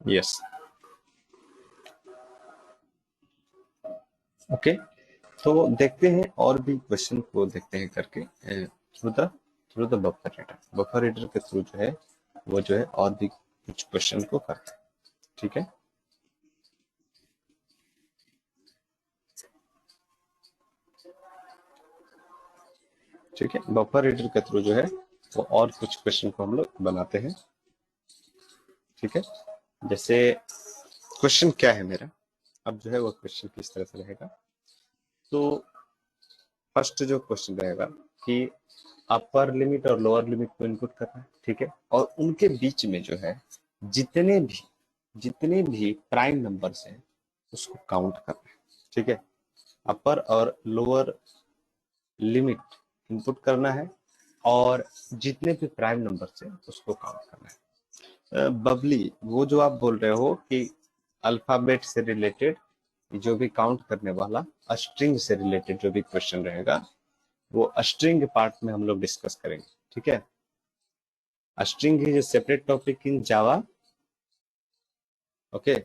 Yes, okay. तो देखते हैं और भी क्वेश्चन को देखते हैं करके through the buffer reader. Buffer reader के थ्रू जो है वो जो है और भी कुछ क्वेश्चन को करते हैं, ठीक है। ठीक है, बफर रीडर के थ्रू जो है वो और कुछ क्वेश्चन को हम लोग बनाते हैं, ठीक है। जैसे क्वेश्चन क्या है मेरा, अब जो है वो क्वेश्चन किस तरह से रहेगा। तो फर्स्ट जो क्वेश्चन रहेगा कि अपर लिमिट और लोअर लिमिट को इनपुट करना है, ठीक है। और उनके बीच में जो है जितने भी प्राइम नंबर्स हैं उसको काउंट करना है, ठीक है। अपर और लोअर लिमिट इनपुट करना है और जितने भी प्राइम नंबर्स हैं उसको काउंट करना है। बबली, वो जो आप बोल रहे हो कि अल्फाबेट से रिलेटेड जो भी काउंट करने वाला स्ट्रिंग से रिलेटेड जो भी क्वेश्चन रहेगा वो स्ट्रिंग पार्ट में हम लोग डिस्कस करेंगे, ठीक है। String is a separate topic in Java, okay.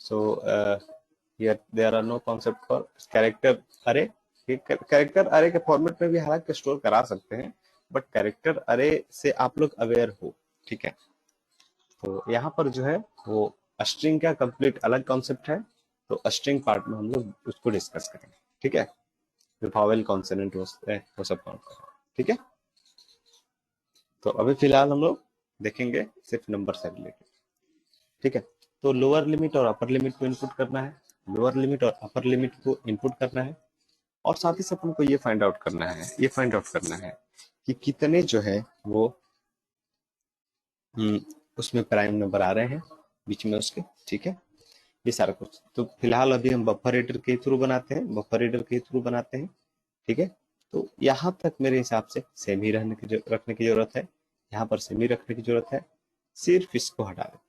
So here there are no concept for character array. Character array के फॉर्मेट में भी हालांकि स्टोर करा सकते हैं, बट कैरेक्टर अरे से आप लोग अवेयर हो, ठीक है। तो यहाँ पर जो है वो स्ट्रिंग का कंप्लीट अलग कॉन्सेप्ट है, तो स्ट्रिंग पार्ट में हम लोग उसको डिस्कस करेंगे, ठीक है। जो वॉवेल कॉन्सोनेंट होते हैं वो सब काउंट करेंगे, ठीक है। तो अभी फिलहाल हम लोग देखेंगे सिर्फ नंबर से रिलेटेड, ठीक है। तो लोअर लिमिट और अपर लिमिट को इनपुट करना है, लोअर लिमिट और अपर लिमिट को इनपुट करना है, और साथ ही साथ हमको ये फाइंड आउट करना है कि कितने जो है वो उसमें प्राइम नंबर आ रहे हैं बीच में उसके, ठीक है। ये सारा कुछ तो फिलहाल अभी हम बफर रीडर के थ्रू बनाते हैं, ठीक है। तो यहाँ तक मेरे हिसाब से सेम ही रखने की जरूरत है, यहाँ पर सेम ही रखने की जरूरत है, सिर्फ इसको हटा देते हैं,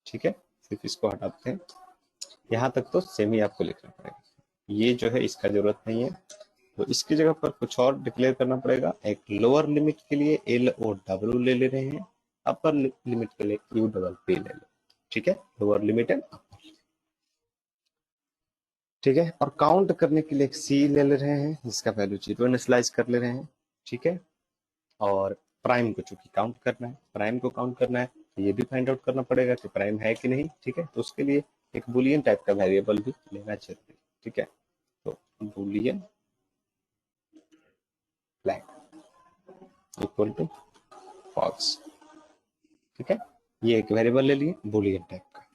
ठीक है। सिर्फ इसको हटा देते हैं, यहाँ तक तो सेम ही आपको लिखना पड़ेगा। ये जो है इसका जरूरत नहीं है, तो इसकी जगह पर कुछ और डिक्लेयर करना पड़ेगा। एक लोअर लिमिट के लिए LOW ले रहे हैं, अपर लिमिट के लिए UPP ले ले, ठीक है। लोअर लिमिट एंड अपर, ठीक है। और काउंट करने के लिए एक C ले रहे हैं जिसका वैल्यू 0 इनिशियलाइज कर ले रहे हैं, ठीक है। और प्राइम को चूंकि काउंट करना है, प्राइम को काउंट करना है, तो ये भी फाइंड आउट करना पड़ेगा कि प्राइम है कि नहीं, ठीक है। तो उसके लिए एक बुलियन टाइप का वेरिएबल भी लेना जरूरी है, ठीक है। तो boolean flag equal to false, ठीक है। ये एक वेरिएबल ले लिए बुलियन टाइप का,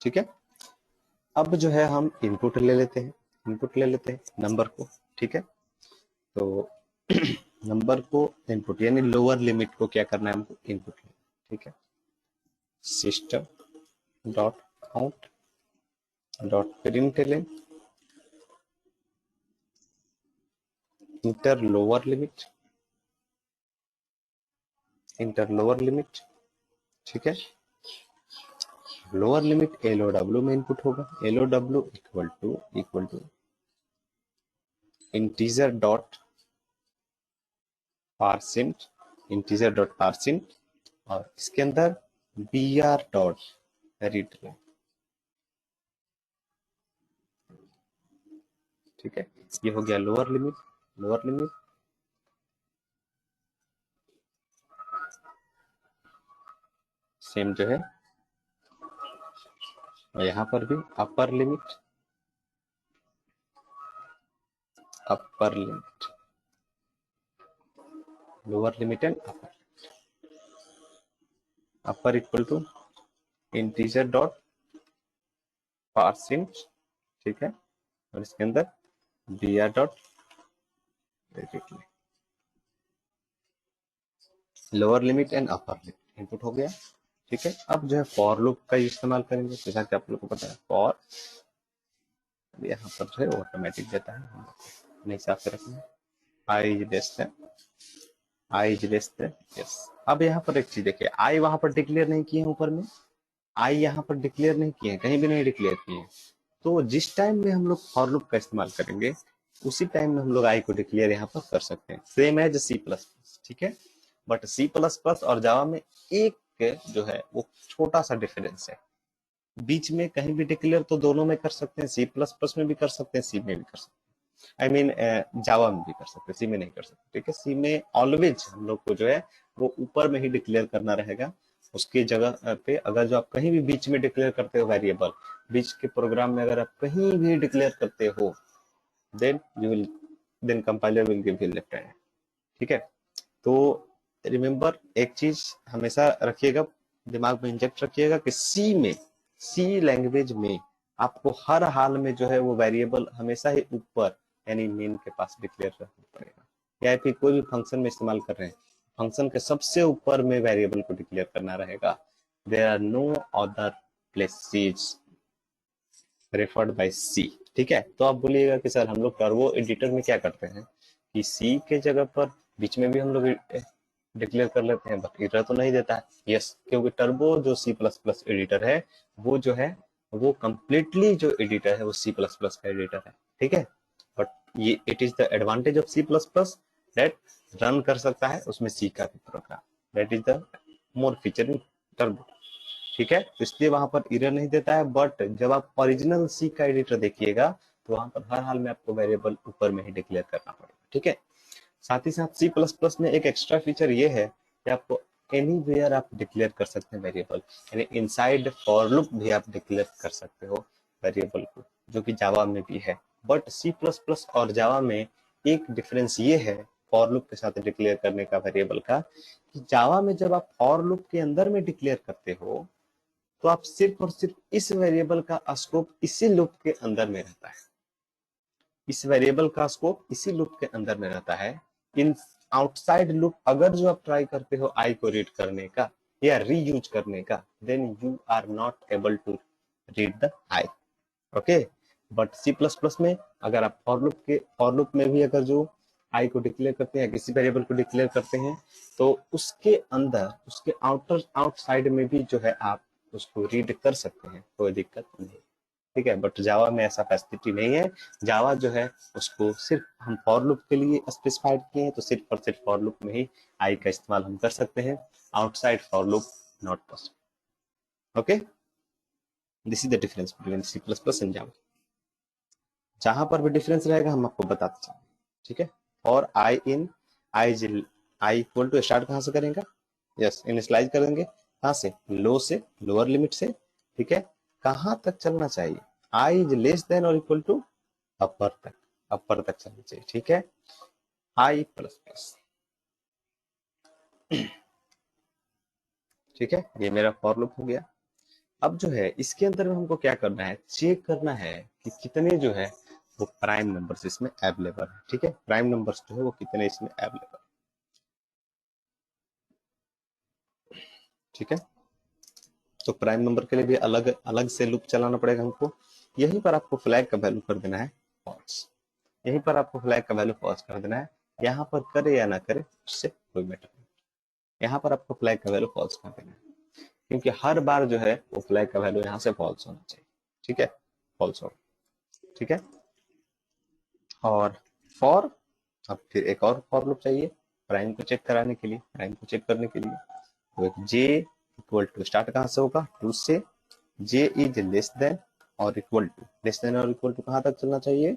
ठीक है। अब जो है हम इनपुट ले लेते हैं नंबर को, ठीक है। तो नंबर को इनपुट यानी लोअर लिमिट को क्या करना है हमको इनपुट लेना, ठीक है। System dot out dot println enter lower limit, ठीक है। लोअर लिमिट LOW में इनपुट होगा, LOW equal to integer dot parseInt और इसके अंदर BR डॉट रीड, ठीक है। ये हो गया लोअर लिमिट सेम जो है, और यहाँ पर भी upper limit lower limit and upper equal to integer dot parseInt, ठीक है। और इसके अंदर BR dot lower limit and upper limit input हो गया, ठीक है। अब जो है फॉर लूप का इस्तेमाल करेंगे, जैसा कि आप लोगों को पता है फॉर यहाँ पर जो है ऑटोमेटिक देता है, अपने हिसाब से रखना। I is less than yes. अब यहाँ पर एक चीज देखिए, आई वहां पर डिक्लेयर नहीं किए हैं, ऊपर में आई यहाँ पर डिक्लेयर नहीं किए हैं, कहीं भी नहीं डिक्लेयर किए हैं। तो जिस टाइम में हम लोग फॉर लूप का इस्तेमाल करेंगे उसी टाइम में हम लोग आई को डिक्लेयर यहाँ पर कर सकते हैं, सेम एज C++, ठीक है। बट C++ और जावा में एक के जो है वो छोटा सा डिफरेंस है। बीच में कहीं भी डिक्लेयर तो दोनों में कर सकते हैं, सी प्लस प्लस में भी कर सकते हैं, सी में भी कर सकते हैं, आई मीन जावा में भी कर सकते हैं, सी में नहीं कर सकते। ठीक है, सी में ऑलवेज हम लोग को जो है वो ऊपर में ही डिक्लेयर करना रहेगा। उसकी जगह पे अगर जो आप कहीं भी बीच में डिक्लेयर करते हो वेरिएबल, बीच के प्रोग्राम में अगर आप कहीं भी डिक्लेयर करते हो, then you will then compiler will give you left hand. ठीक है, तो रिमेंबर एक चीज हमेशा रखिएगा, दिमाग में इंजेक्ट रखिएगा कि सी लैंग्वेज में आपको हर हाल में जो है वो वेरिएबल हमेशा ही ऊपर यानी मेन के पास डिक्लेयर रखना पड़ेगा। या फिर कोई भी फंक्शन में इस्तेमाल कर रहे हैं, फंक्शन के सबसे ऊपर में वेरिएबल को डिक्लेयर करना रहेगा। There are no other places referred by C. ठीक है, तो आप बोलिएगा कि सर हम लोग टर्बो एडिटर में क्या करते हैं कि सी के जगह पर बीच में भी हम लोग डिक्लेयर कर लेते हैं, बट एरर तो नहीं देता है। यस, क्योंकि टर्बो जो सी प्लस प्लस एडिटर है वो जो है वो कंप्लीटली जो एडिटर है वो सी प्लस प्लस का एडिटर है। ठीक है, बट ये it is the advantage of C plus plus that run कर सकता है उसमें सी का भी program, that is the more feature in Turbo. ठीक है, तो इसलिए वहां पर एरर नहीं देता है। बट जब आप ओरिजिनल सी का एडिटर देखिएगा तो वहां पर हर हाल में आपको वेरिएबल ऊपर में ही डिक्लेयर करना पड़ेगा। ठीक है, साथ ही साथ सी प्लस प्लस में एक एक्स्ट्रा फीचर ये है कि आपको एनीवेयर आप डिक्लेयर कर सकते हैं वेरिएबल, यानी इनसाइड फॉर लूप भी आप डिक्लेयर कर सकते हो वेरिएबल को, जो कि जावा में भी है। बट सी प्लस प्लस और जावा में एक डिफरेंस ये है फॉर लूप के साथ डिक्लेयर करने का वेरिएबल का, कि जावा में जब आप फॉर लूप के अंदर में डिक्लेयर करते हो तो आप सिर्फ और सिर्फ इस वेरिएबल का स्कोप इसी लूप के अंदर में रहता है, इस वेरिएबल का स्कोप इसी लूप के अंदर में रहता है। इन आउटसाइड लूप अगर जो आप ट्राई करते हो आई को रीड करने का या रीयूज करने का, then you are not able to read the I. Okay, but C plus plus में अगर आप फॉर लूप में भी अगर जो आई को डिक्लेयर करते हैं, किसी वेरिएबल को डिक्लेयर करते हैं, तो उसके अंदर उसके आउटसाइड में भी जो है आप उसको रीड कर सकते हैं, कोई दिक्कत नहीं। ठीक है, बट जावा में ऐसा फैसिलिटी नहीं है। जावा जो है उसको सिर्फ हम फॉर लूप के लिए स्पेसिफाइड किए हैं, तो सिर्फ और सिर्फ फॉर लूप में ही आई का इस्तेमाल हम कर सकते हैं, outside for loop not possible. Okay, this is the difference between C plus plus and Java. जहां पर भी डिफरेंस रहेगा हम आपको बताते चलेंगे। ठीक है, और आई इक्वल टू स्टार्ट कहां से करेंगे? यस, इनिशियलाइज करेंगे कहां से? लो से, लोअर लिमिट से। ठीक है, कहां तक चलना चाहिए? आई इज लेस देन और इक्वल टू अपर तक, अपर तक चलना चाहिए। ठीक है, आई प्लस प्लस। ठीक है, ये मेरा फॉर लूप हो गया। अब जो है इसके अंदर में हमको क्या करना है, चेक करना है कि कितने जो है वो प्राइम नंबर्स इसमें अवेलेबल है। ठीक है, प्राइम नंबर्स जो है वो कितने इसमें अवेलेबल। ठीक है, तो प्राइम नंबर के लिए भी अलग अलग से लूप चलाना पड़ेगा हमको। यहीं पर आपको फ्लैग का वैल्यू कर देना है फॉल्स, यहीं पर आपको फ्लैग का वैल्यू फॉल्स कर देना है। यहाँ पर करे या ना करे उससे कोई मैटर नहीं, यहाँ पर आपको फ्लैग का वैल्यू फॉल्स कर देना है, क्योंकि हर बार जो है वो फ्लैग का वैल्यू यहाँ से फॉल्स होना चाहिए। ठीक है, फॉल्स हो। ठीक है, और फॉर अब फिर एक और फॉर लूप चाहिए प्राइम को चेक कराने के लिए, प्राइम को चेक करने के लिए। तो एक जे इक्वल टू स्टार्ट कहां से होगा? टू से। जे इज लेस देन और इक्वल टू, लेस देन और इक्वल टू कहां तक चलना चाहिए?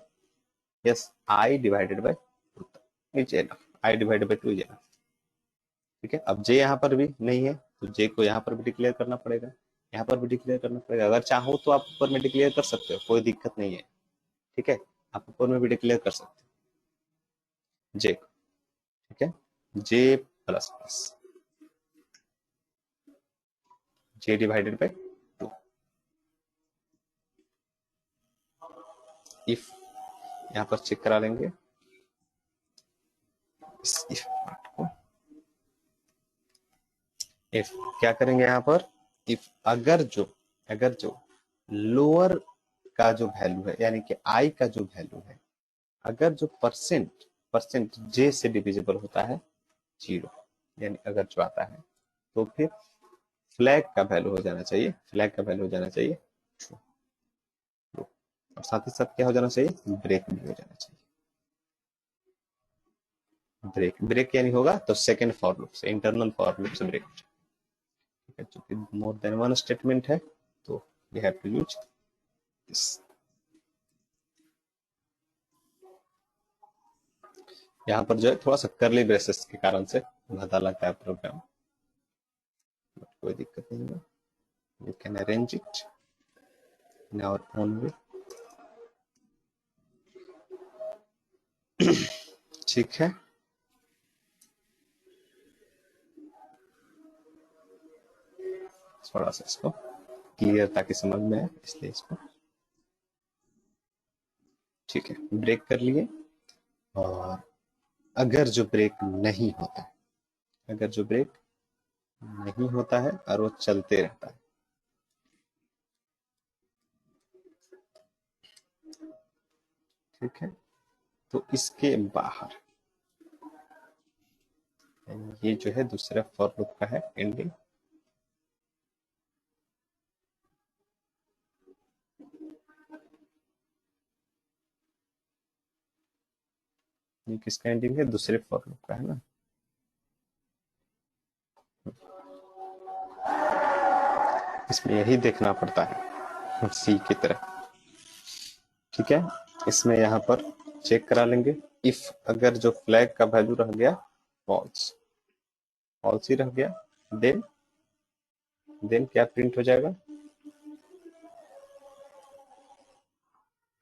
Yes, I divided by two is enough, I divided by two is enough. ठीक है, अब जे यहाँ पर भी नहीं है तो जे को यहाँ पर भी डिक्लेयर करना पड़ेगा, यहाँ पर भी डिक्लेयर करना पड़ेगा। अगर चाहो तो आप ऊपर में डिक्लेयर कर सकते हो, कोई दिक्कत नहीं है। ठीक है, आप ऊपर में भी डिक्लेयर कर सकते हो जे को। ठीक है, J plus plus, J divided by two. If यहाँ पर चेक करा लेंगे इस इफ पार्ट को। इफ क्या करेंगे यहाँ पर? इफ अगर जो लोअर का जो वैल्यू है यानी कि आई का जो वैल्यू है, अगर जो परसेंट परसेंट जे से डिविजिबल होता है जीरो, यानी अगर जो आता है तो फिर फ्लैग का वैल्यू हो जाना चाहिए, फ्लैग का वैल्यू हो जाना चाहिए ट्रू, और साथ ही साथ क्या हो जाना चाहिए? ब्रेक भी हो जाना चाहिए। ब्रेक यानी होगा तो सेकंड फॉर लूप से, इंटरनल फॉर लूप से ब्रेक। है, चूंकि मोर देन वन स्टेटमेंट है तो we have to use this. यहाँ पर जो है थोड़ा सा करली ब्रेसेस के कारण से ज्यादा लगता है प्रोग्राम, कोई दिक्कत नहीं है, you can arrange it in our own way. ठीक है, थोड़ा सा इसको क्लियर ताकि समझ में आए, इसलिए इसको ठीक है ब्रेक कर लिए। और अगर जो ब्रेक नहीं होता है, अगर जो ब्रेक नहीं होता है और वो चलते रहता है, ठीक है, तो इसके बाहर ये जो है दूसरा फॉर लूप का है एंडिंग। ये किसका एंडिंग है? दूसरे फॉर लूप का है ना। इसमें यही देखना पड़ता है सी की तरह, ठीक है। इसमें यहाँ पर चेक करा लेंगे, इफ अगर जो फ्लैग का वैल्यू रह गया फॉल्स, फॉल्स ही रह गया, देन क्या प्रिंट हो जाएगा?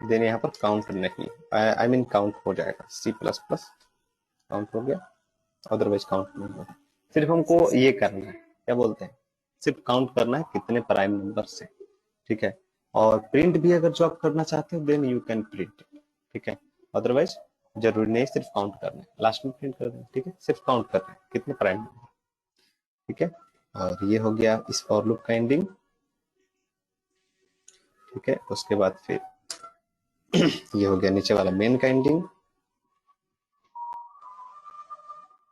देन यहाँ पर काउंट नहीं, आई मीन काउंट हो जाएगा, C++ काउंट हो गया, अदरवाइज काउंट नहीं होगा। सिर्फ हमको ये करना है, क्या बोलते हैं, सिर्फ काउंट करना है कितने प्राइम नंबर से, ठीक है। और प्रिंट भी अगर जो आप करना चाहते हो देन यू कैन प्रिंट, ठीक है, अदरवाइज जरूरी नहीं, सिर्फ काउंट करना है, लास्ट में प्रिंट कर दें, ठीक है, सिर्फ काउंट करना है कितने प्राइम नंबर, ठीक है। और ये हो गया इस फॉर लूप का एंडिंग, ठीक है। उसके बाद फिर ये हो गया नीचे वाला मेन का एंडिंग,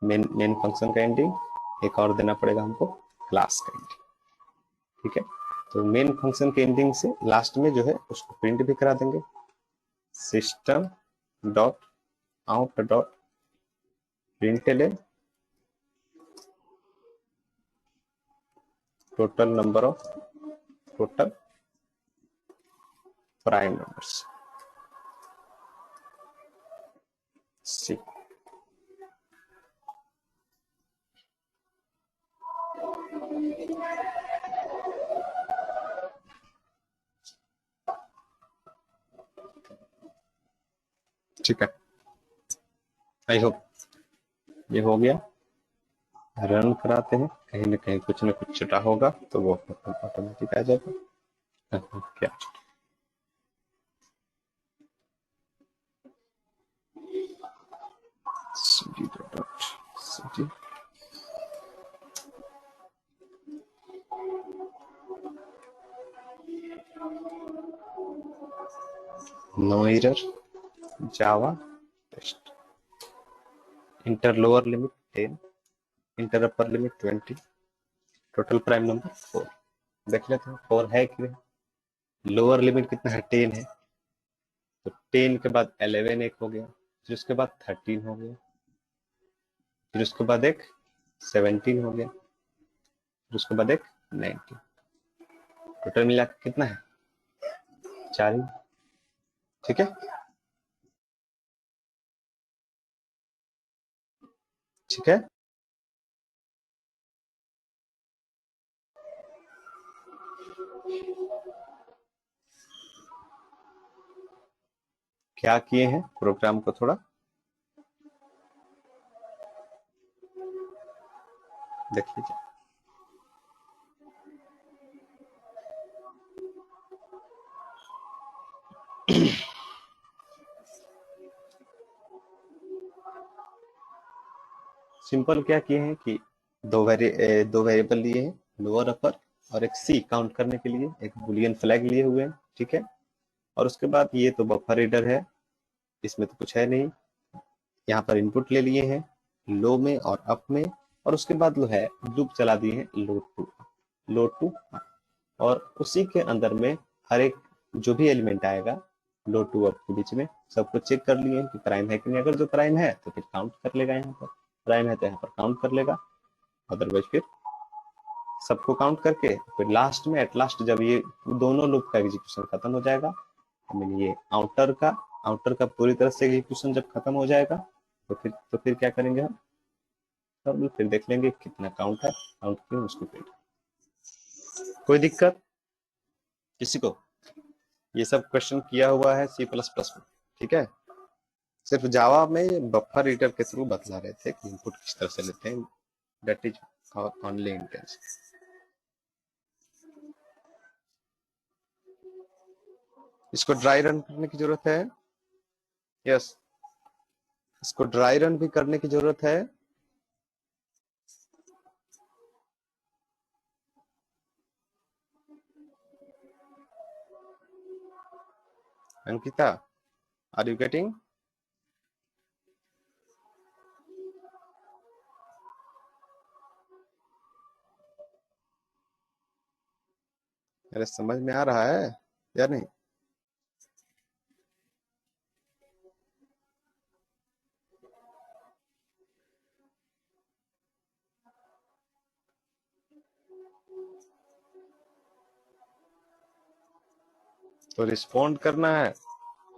मेन फंक्शन का एंडिंग, एक और देना पड़ेगा हमको क्लास का एंडिंग, ठीक है। तो मेन फंक्शन के एंडिंग से लास्ट में जो है उसको प्रिंट भी करा देंगे, system dot out dot println total number of total prime numbers C. ठीक है, आई होप ये हो गया। रन कराते हैं, कहीं ना कहीं कुछ ना कुछ छुटा होगा तो वो ऑटोमेटिक आ जाएगा। क्या cd. No error, Java test, enter lower limit 10, enter upper limit 20, total prime number 4। देख लेते हैं 4 है कि नहीं। लोअर लिमिट कितना है? 10 है, तो 10 के बाद 11 एक हो गया, फिर उसके बाद 13 हो गया, फिर उसके बाद एक 17 हो गया, फिर उसके बाद एक 19, टोटल मिला के कितना है? 4 ही, ठीक है। ठीक है, क्या किए हैं प्रोग्राम को थोड़ा देख लीजिए। सिंपल क्या किए हैं कि दो वेरिएबल लिए हैं, लोअर अपर, और एक सी काउंट करने के लिए एक बुलियन फ्लैग लिए हुए हैं, ठीक है। और उसके बाद ये तो बफर रीडर है, इसमें तो कुछ है नहीं, यहाँ पर इनपुट ले लिए हैं लो में और अप में, और उसके बाद जो है लूप चला दिए हैं लोड टू, और उसी के अंदर में हर एक जो भी एलिमेंट आएगा लो टू अप के बीच में सबको चेक कर लिए कि प्राइम है कि नहीं। अगर जो प्राइम है तो फिर काउंट कर लेगा, यहाँ पर प्राइम है तो यहाँ पर काउंट कर लेगा, अदरवाइज फिर सबको काउंट करके फिर लास्ट में एट लास्ट जब ये दोनों लूप का एग्जीक्यूशन खत्म हो जाएगा, ये आउटर का पूरी तरह से एग्जीक्यूशन जब खत्म हो जाएगा तो फिर क्या करेंगे हम, तब फिर देख लेंगे कितना काउंट है, काउंट क्यों उसको प्रिंट। कोई दिक्कत किसी को? ये सब क्वेश्चन किया हुआ है C++ में, ठीक है। सिर्फ जावा में बफर रीडर के थ्रू बतला रहे थे कि इनपुट किस तरह से लेते हैं, दैट इज ओनली इंटेंशन। इसको ड्राई रन करने की जरूरत है, यस इसको ड्राई रन भी करने की जरूरत है। Ankita, are you getting? अरे समझ में आ रहा है या नहीं? तो रिस्पॉन्ड करना है,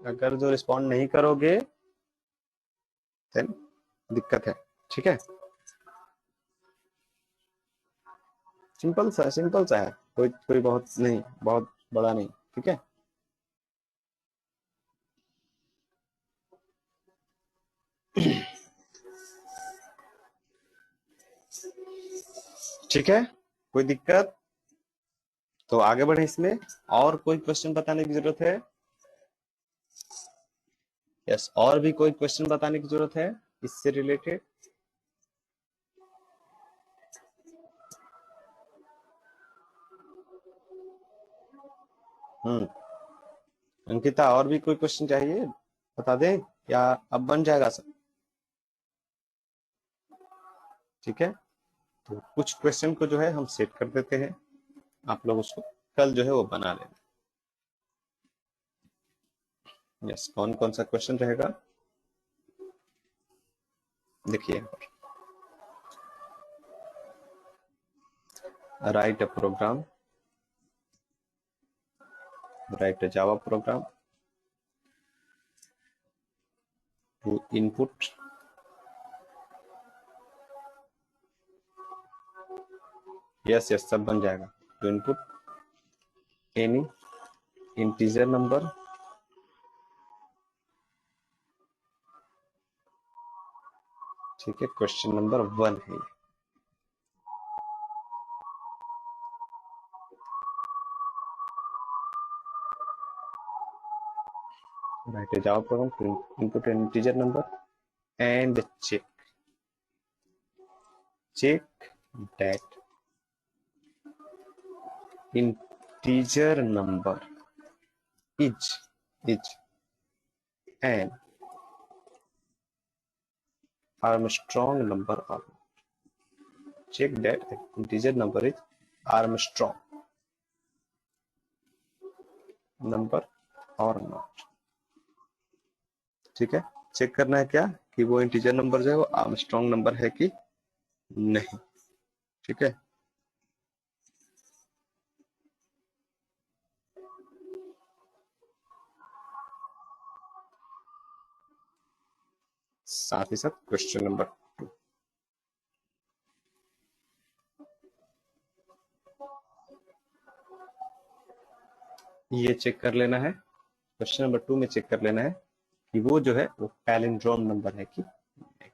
अगर जो रिस्पॉन्ड नहीं करोगे देन दिक्कत है, ठीक है। सिंपल सा है, कोई कोई बहुत नहीं, बहुत बड़ा नहीं, ठीक है। ठीक है, कोई दिक्कत? तो आगे बढ़े इसमें, और कोई क्वेश्चन बताने की जरूरत है? यस, और भी कोई क्वेश्चन बताने की जरूरत है इससे रिलेटेड? अंकिता, और भी कोई क्वेश्चन चाहिए बता दें या अब बन जाएगा सब? ठीक है, तो कुछ क्वेश्चन को जो है हम सेट कर देते हैं, आप लोग उसको कल जो है वो बना लेना। यस, कौन कौन सा क्वेश्चन रहेगा देखिए, write a program, write a Java program to input yes yes सब बन जाएगा। To input any integer number ठीक है, क्वेश्चन नंबर 1 है। Write a Java program to input an integer number and check that integer number is an Armstrong number or check that integer number is Armstrong number or not। ठीक है, check करना है क्या कि वो integer number जो है वो आर्मस्ट्रॉन्ग नंबर है कि नहीं, ठीक है। साथ ही साथ क्वेश्चन नंबर 2 ये चेक कर लेना है, क्वेश्चन नंबर 2 में चेक कर लेना है कि वो जो है वो पैलिंड्रोम नंबर है कि नहीं।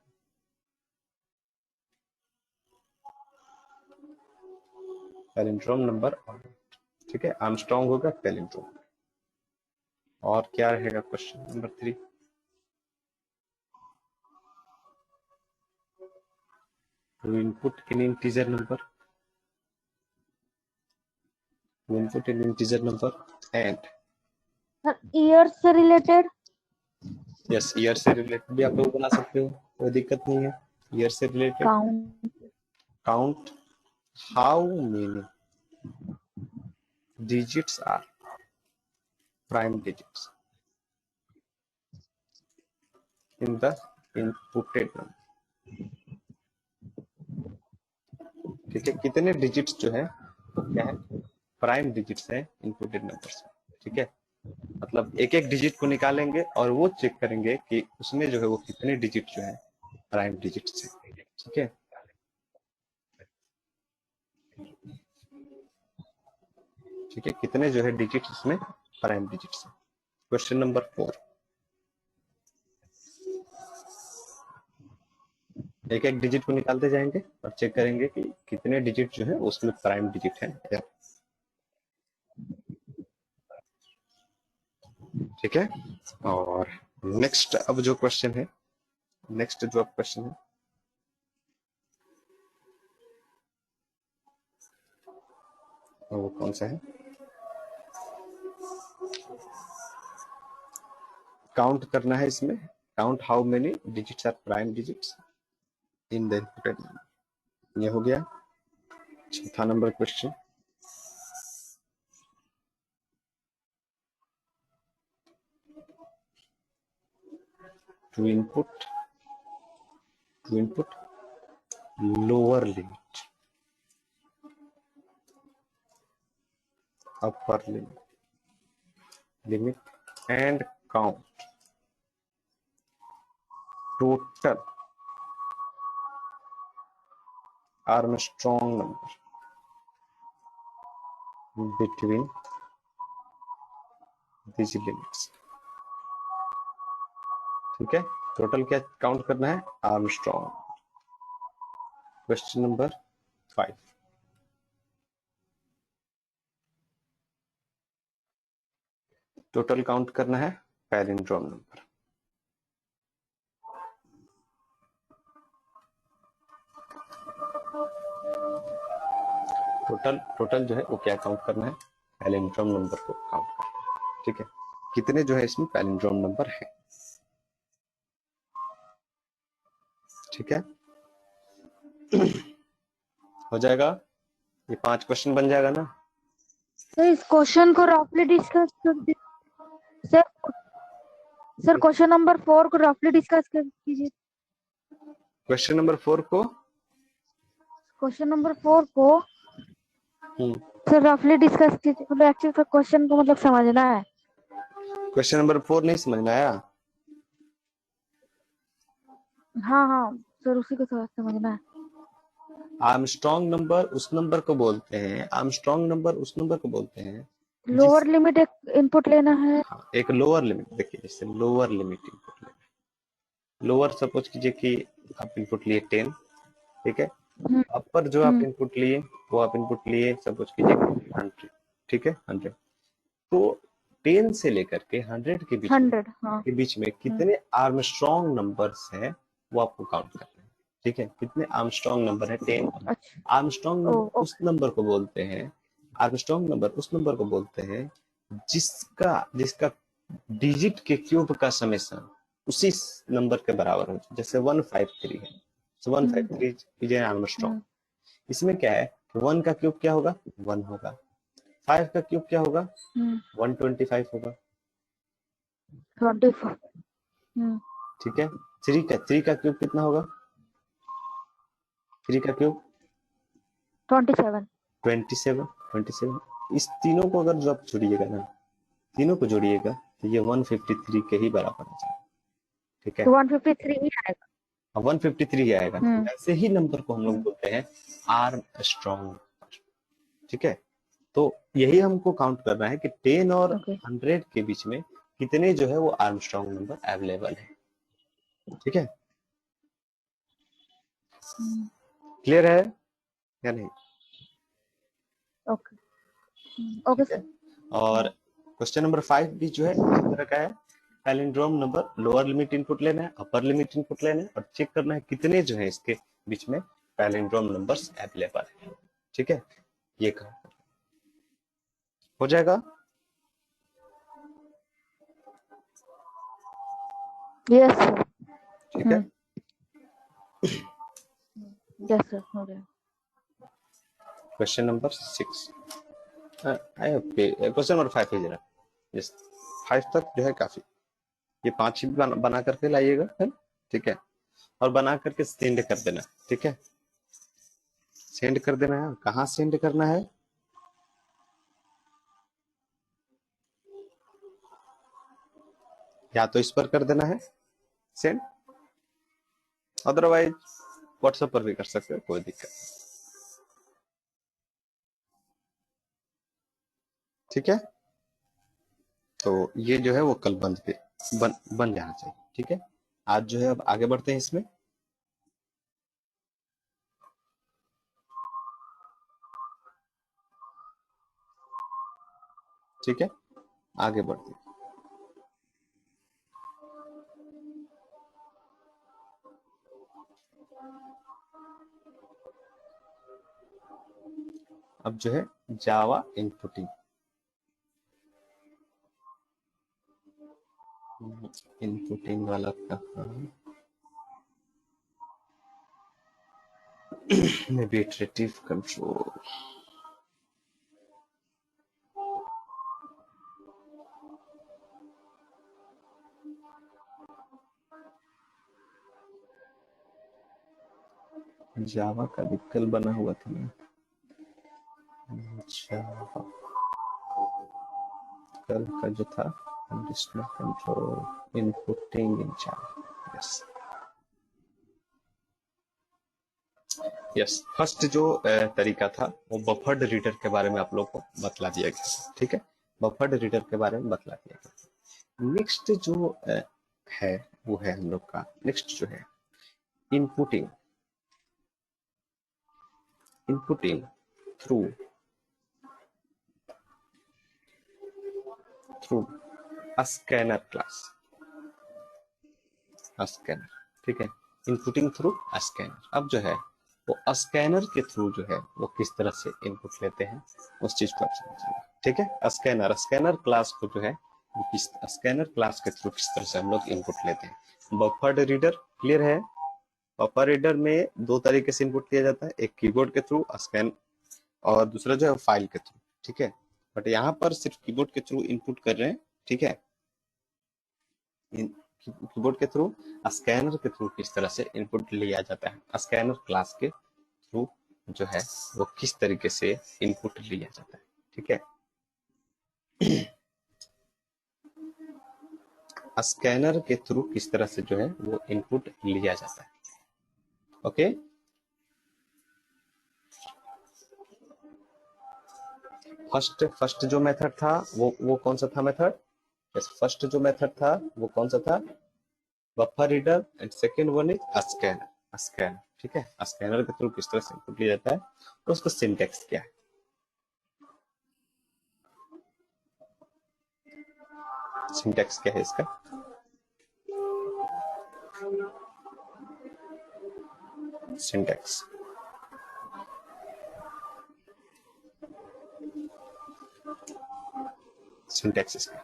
पैलिंड्रोम नंबर, ठीक है, आर्मस्ट्रॉन्ग होगा पैलिंड्रोम। और क्या रहेगा question number 3? to input an integer number, to input an integer number and year से रिलेटेड, यस ईयर से रिलेटेड भी आप लोग बना सकते हो, कोई दिक्कत नहीं है। ईयर से related count how many digits are prime digits in the inputted number। ठीक है, कितने डिजिट्स जो है वो क्या है, प्राइम डिजिट्स है इनपुटेड नंबर्स में। ठीक है, मतलब एक एक डिजिट को निकालेंगे और वो चेक करेंगे कि उसमें जो है वो कितने डिजिट जो है प्राइम डिजिट्स है। ठीक है, ठीक है, कितने जो है डिजिट्स इसमें प्राइम डिजिट्स है। क्वेश्चन नंबर 4, एक एक डिजिट को निकालते जाएंगे और चेक करेंगे कि कितने डिजिट जो है उसमें प्राइम डिजिट है या। ठीक है, और नेक्स्ट अब जो क्वेश्चन है, नेक्स्ट जो अब क्वेश्चन है वो कौन सा है, काउंट करना है इसमें, count how many digits are prime digits in the inputted number. ये हो गया चौथा number question. To input lower limit, upper limit and count total Armstrong number between these limits। ठीक है, टोटल क्या काउंट करना है, Armstrong. Question number 5, total count करना है पैलिंड्रोम नंबर। टोटल जो है वो क्या काउंट करना है, पैलिंड्रोम नंबर को काउंट करना है। ठीक है, कितने जो है इसमें पैलिंड्रोम नंबर है। ठीक है, हो जाएगा, ये 5 क्वेश्चन बन जाएगा ना। सर इस क्वेश्चन को रफली डिस्कस कर सर। सर क्वेश्चन नंबर 4 को रफली डिस्कस कर कीजिए। क्वेश्चन नंबर 4 को, क्वेश्चन नंबर 4 को सर रफली डिस्कस कीजिए, मतलब एक्चुअली क्वेश्चन को मतलब समझना है। क्वेश्चन नंबर 4 नहीं समझ में आया। हाँ हाँ सर, उसी को थोड़ा समझना है। आर्मस्ट्रॉन्ग नंबर उस नंबर को बोलते हैं, आर्मस्ट्रॉन्ग नंबर उस नंबर को बोलते हैं लोअर लिमिट एक इनपुट लेना है। हाँ, एक लोअर लिमिट, देखिए जैसे लोअर लिमिट इनपुट लेना, लोअर सपोज कीजिए कि आप इनपुट लिए 10। ठीक है, अपर जो आप इनपुट लिए वो आप इनपुट लिए सपोज कीजिए 100। ठीक है, 100, तो 10 से लेकर के 100 के बीच में, 100 हाँ। के बीच में कितने आर्मस्ट्रॉन्ग नंबर्स हैं वो आपको काउंट करना है। ठीक है, कितने आर्मस्ट्रॉन्ग नंबर है, 10। अच्छा आर्मस्ट्रॉन्ग नंबर उस नंबर को बोलते हैं, आर्मस्ट्रॉन्ग नंबर उस नंबर को बोलते हैं जिसका जिसका डिजिट के क्यूब का समेशन उसी नंबर के बराबर हो। जैसे 153 है, तो 153 इज एन आर्मस्ट्रॉन्ग। इसमें क्या है, 1 का क्यूब क्या होगा, 1 होगा, 5 का क्यूब क्या होगा, 125 होगा। 24 ठीक है, 3 का क्यूब कितना होगा, 3 का क्यूब 27 27। इस तीनों को अगर जो आप जोड़िएगा ना, तीनों को जोड़िएगा तो ये 153 के ही बराबर आ जाएगा। ठीक है, तो 153 ही आएगा। 153 ही आएगा। ऐसे ही नंबर को हम लोग बोलते हैं आर्म स्ट्रॉन्ग। ठीक है, तो यही हमको काउंट करना है कि 10 और 100 के बीच में कितने जो है वो आर्मस्ट्रॉन्ग नंबर अवेलेबल है। ठीक है, क्लियर है या नहीं। ओके ओके ठीक है, और क्वेश्चन नंबर 5 भी जो है इस तरह का है, palindrome number lower limit input लेना है, अपर लिमिट इनपुट लेना है और चेक करना है कितने जो है इसके बीच में पैलिंड्रोम नंबर्स अवेलेबल है। ठीक है, ये काम हो जाएगा। Yes sir. ठीक है, यस सर हो गया। क्वेश्चन नंबर 6, क्वेश्चन नंबर 5 है जरा, यस 5 तक जो है काफी, ये 5 ही बना करके लाइएगा है। ठीक है, और बना करके सेंड कर देना। ठीक है, सेंड कर देना है। कहाँ सेंड करना है? या तो इस पर कर देना है सेंड, अदरवाइज व्हाट्सएप पर भी कर सकते हो, कोई दिक्कत नहीं। ठीक है, तो ये जो है वो कल बन जाना चाहिए। ठीक है, आज जो है अब आगे बढ़ते हैं इसमें। ठीक है, आगे बढ़ते हैं। अब जो है जावा इनपुटिंग, इनपुटिंग वाला कहाँ, maybe iterative control। जावा का भी कल बना हुआ था ना। जावा कल का जो था कंडीशनल कंट्रोल इनपुटिंग इन जावा। यस यस, फर्स्ट जो तरीका था वो बफर्ड रीडर के बारे में आप लोग को बतला दिया गया। ठीक है, बफर्ड रीडर के बारे में बतला दिया गया। नेक्स्ट जो है वो है हम लोग का, नेक्स्ट जो है inputting, inputting through scanner class, scanner. ठीक है, इनपुटिंग थ्रू स्कैनर। अब जो है वो स्कैनर के थ्रू जो है वो किस तरह से इनपुट लेते हैं उस चीज को आप समझिए। ठीक है, स्कैनर, स्कैनर क्लास को जो है वो किस, स्कैनर क्लास के थ्रू किस तरह से हम लोग इनपुट लेते हैं। बफर्ड रीडर क्लियर है? बफर रीडर में दो तरीके से इनपुट लिया जाता है, एक कीबोर्ड के थ्रू स्कैन और दूसरा जो है फाइल के थ्रू। ठीक है, बट यहाँ पर सिर्फ कीबोर्ड के थ्रू इनपुट कर रहे हैं। ठीक है, कीबोर्ड के थ्रू स्कैनर के थ्रू किस तरह से इनपुट लिया जाता है, स्कैनर क्लास के थ्रू जो है वो किस तरीके से इनपुट लिया जाता है। ठीक है, स्कैनर के थ्रू किस तरह से जो है वो इनपुट लिया जाता है। ओके, फर्स्ट जो मेथड था वो कौन सा था मेथड? फर्स्ट जो मेथड था वो कौन सा था? Buffer reader, and second one is scanner, scanner. ठीक है, स्कैनर के थ्रू किस तरह से इनपुट लिया जाता है तो उसका सिंटेक्स क्या है, सिंटेक्स क्या है इसका? सिंटेक्स सिंटेक्स इसका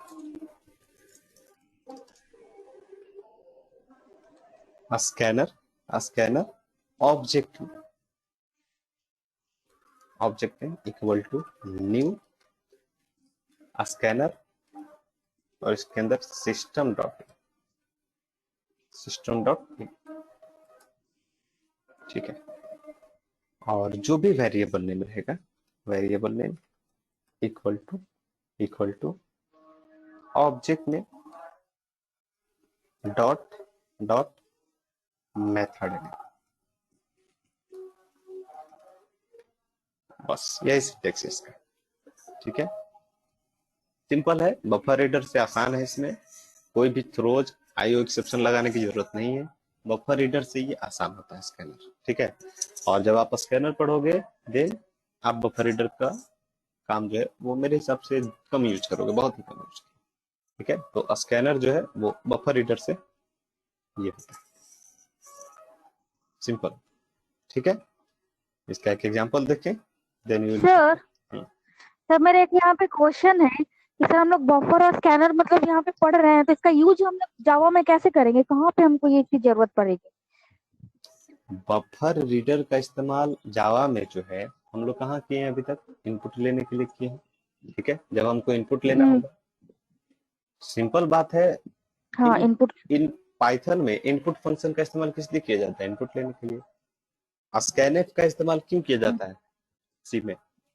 scanner, scanner object, object equal to new scanner और इसके अंदर सिस्टम डॉट। ठीक है, और जो भी वेरिएबल नेम रहेगा, variable name equal to object name dot dot method name. बस यही सिंटेक्स है इसका। ठीक है, सिंपल है, बफर रीडर से आसान है, इसमें कोई भी थ्रोज आईओ एक्सेप्शन लगाने की जरूरत नहीं है, बफर रीडर से ये आसान होता है स्कैनर। ठीक है, और जब आप स्कैनर पढ़ोगे देन आप बफर रीडर का काम जो है वो मेरे हिसाब से कम यूज करोगे, बहुत ही कम यूज करोगे। ठीक है, तो स्कैनर जो है वो बफर रीडर से ये होता है, सिंपल। ठीक है, इसका एक एग्जांपल देखें देन यू। सर सर मेरे एक यहाँ पे क्वेश्चन है कि सर हम लोग बफर और स्कैनर मतलब यहाँ पे पढ़ रहे हैं तो इसका यूज हम लोग जावा में कैसे करेंगे, कहाँ पे हमको ये इसकी जरूरत पड़ेगी? बफर रीडर का इस्तेमाल जावा में जो है हम लोग कहाँ किए हैं अभी तक? इनपुट लेने के लिए किए हैं। ठीक है, जब हमको इनपुट लेना होगा, सिंपल बात है, हाँ इन इनपुट। इन पाइथन में इनपुट फंक्शन का इस्तेमाल किस लिए किया जाता है? इनपुट लेने के लिए। स्कैनएफ का इस्तेमाल क्यों किया जाता है सी में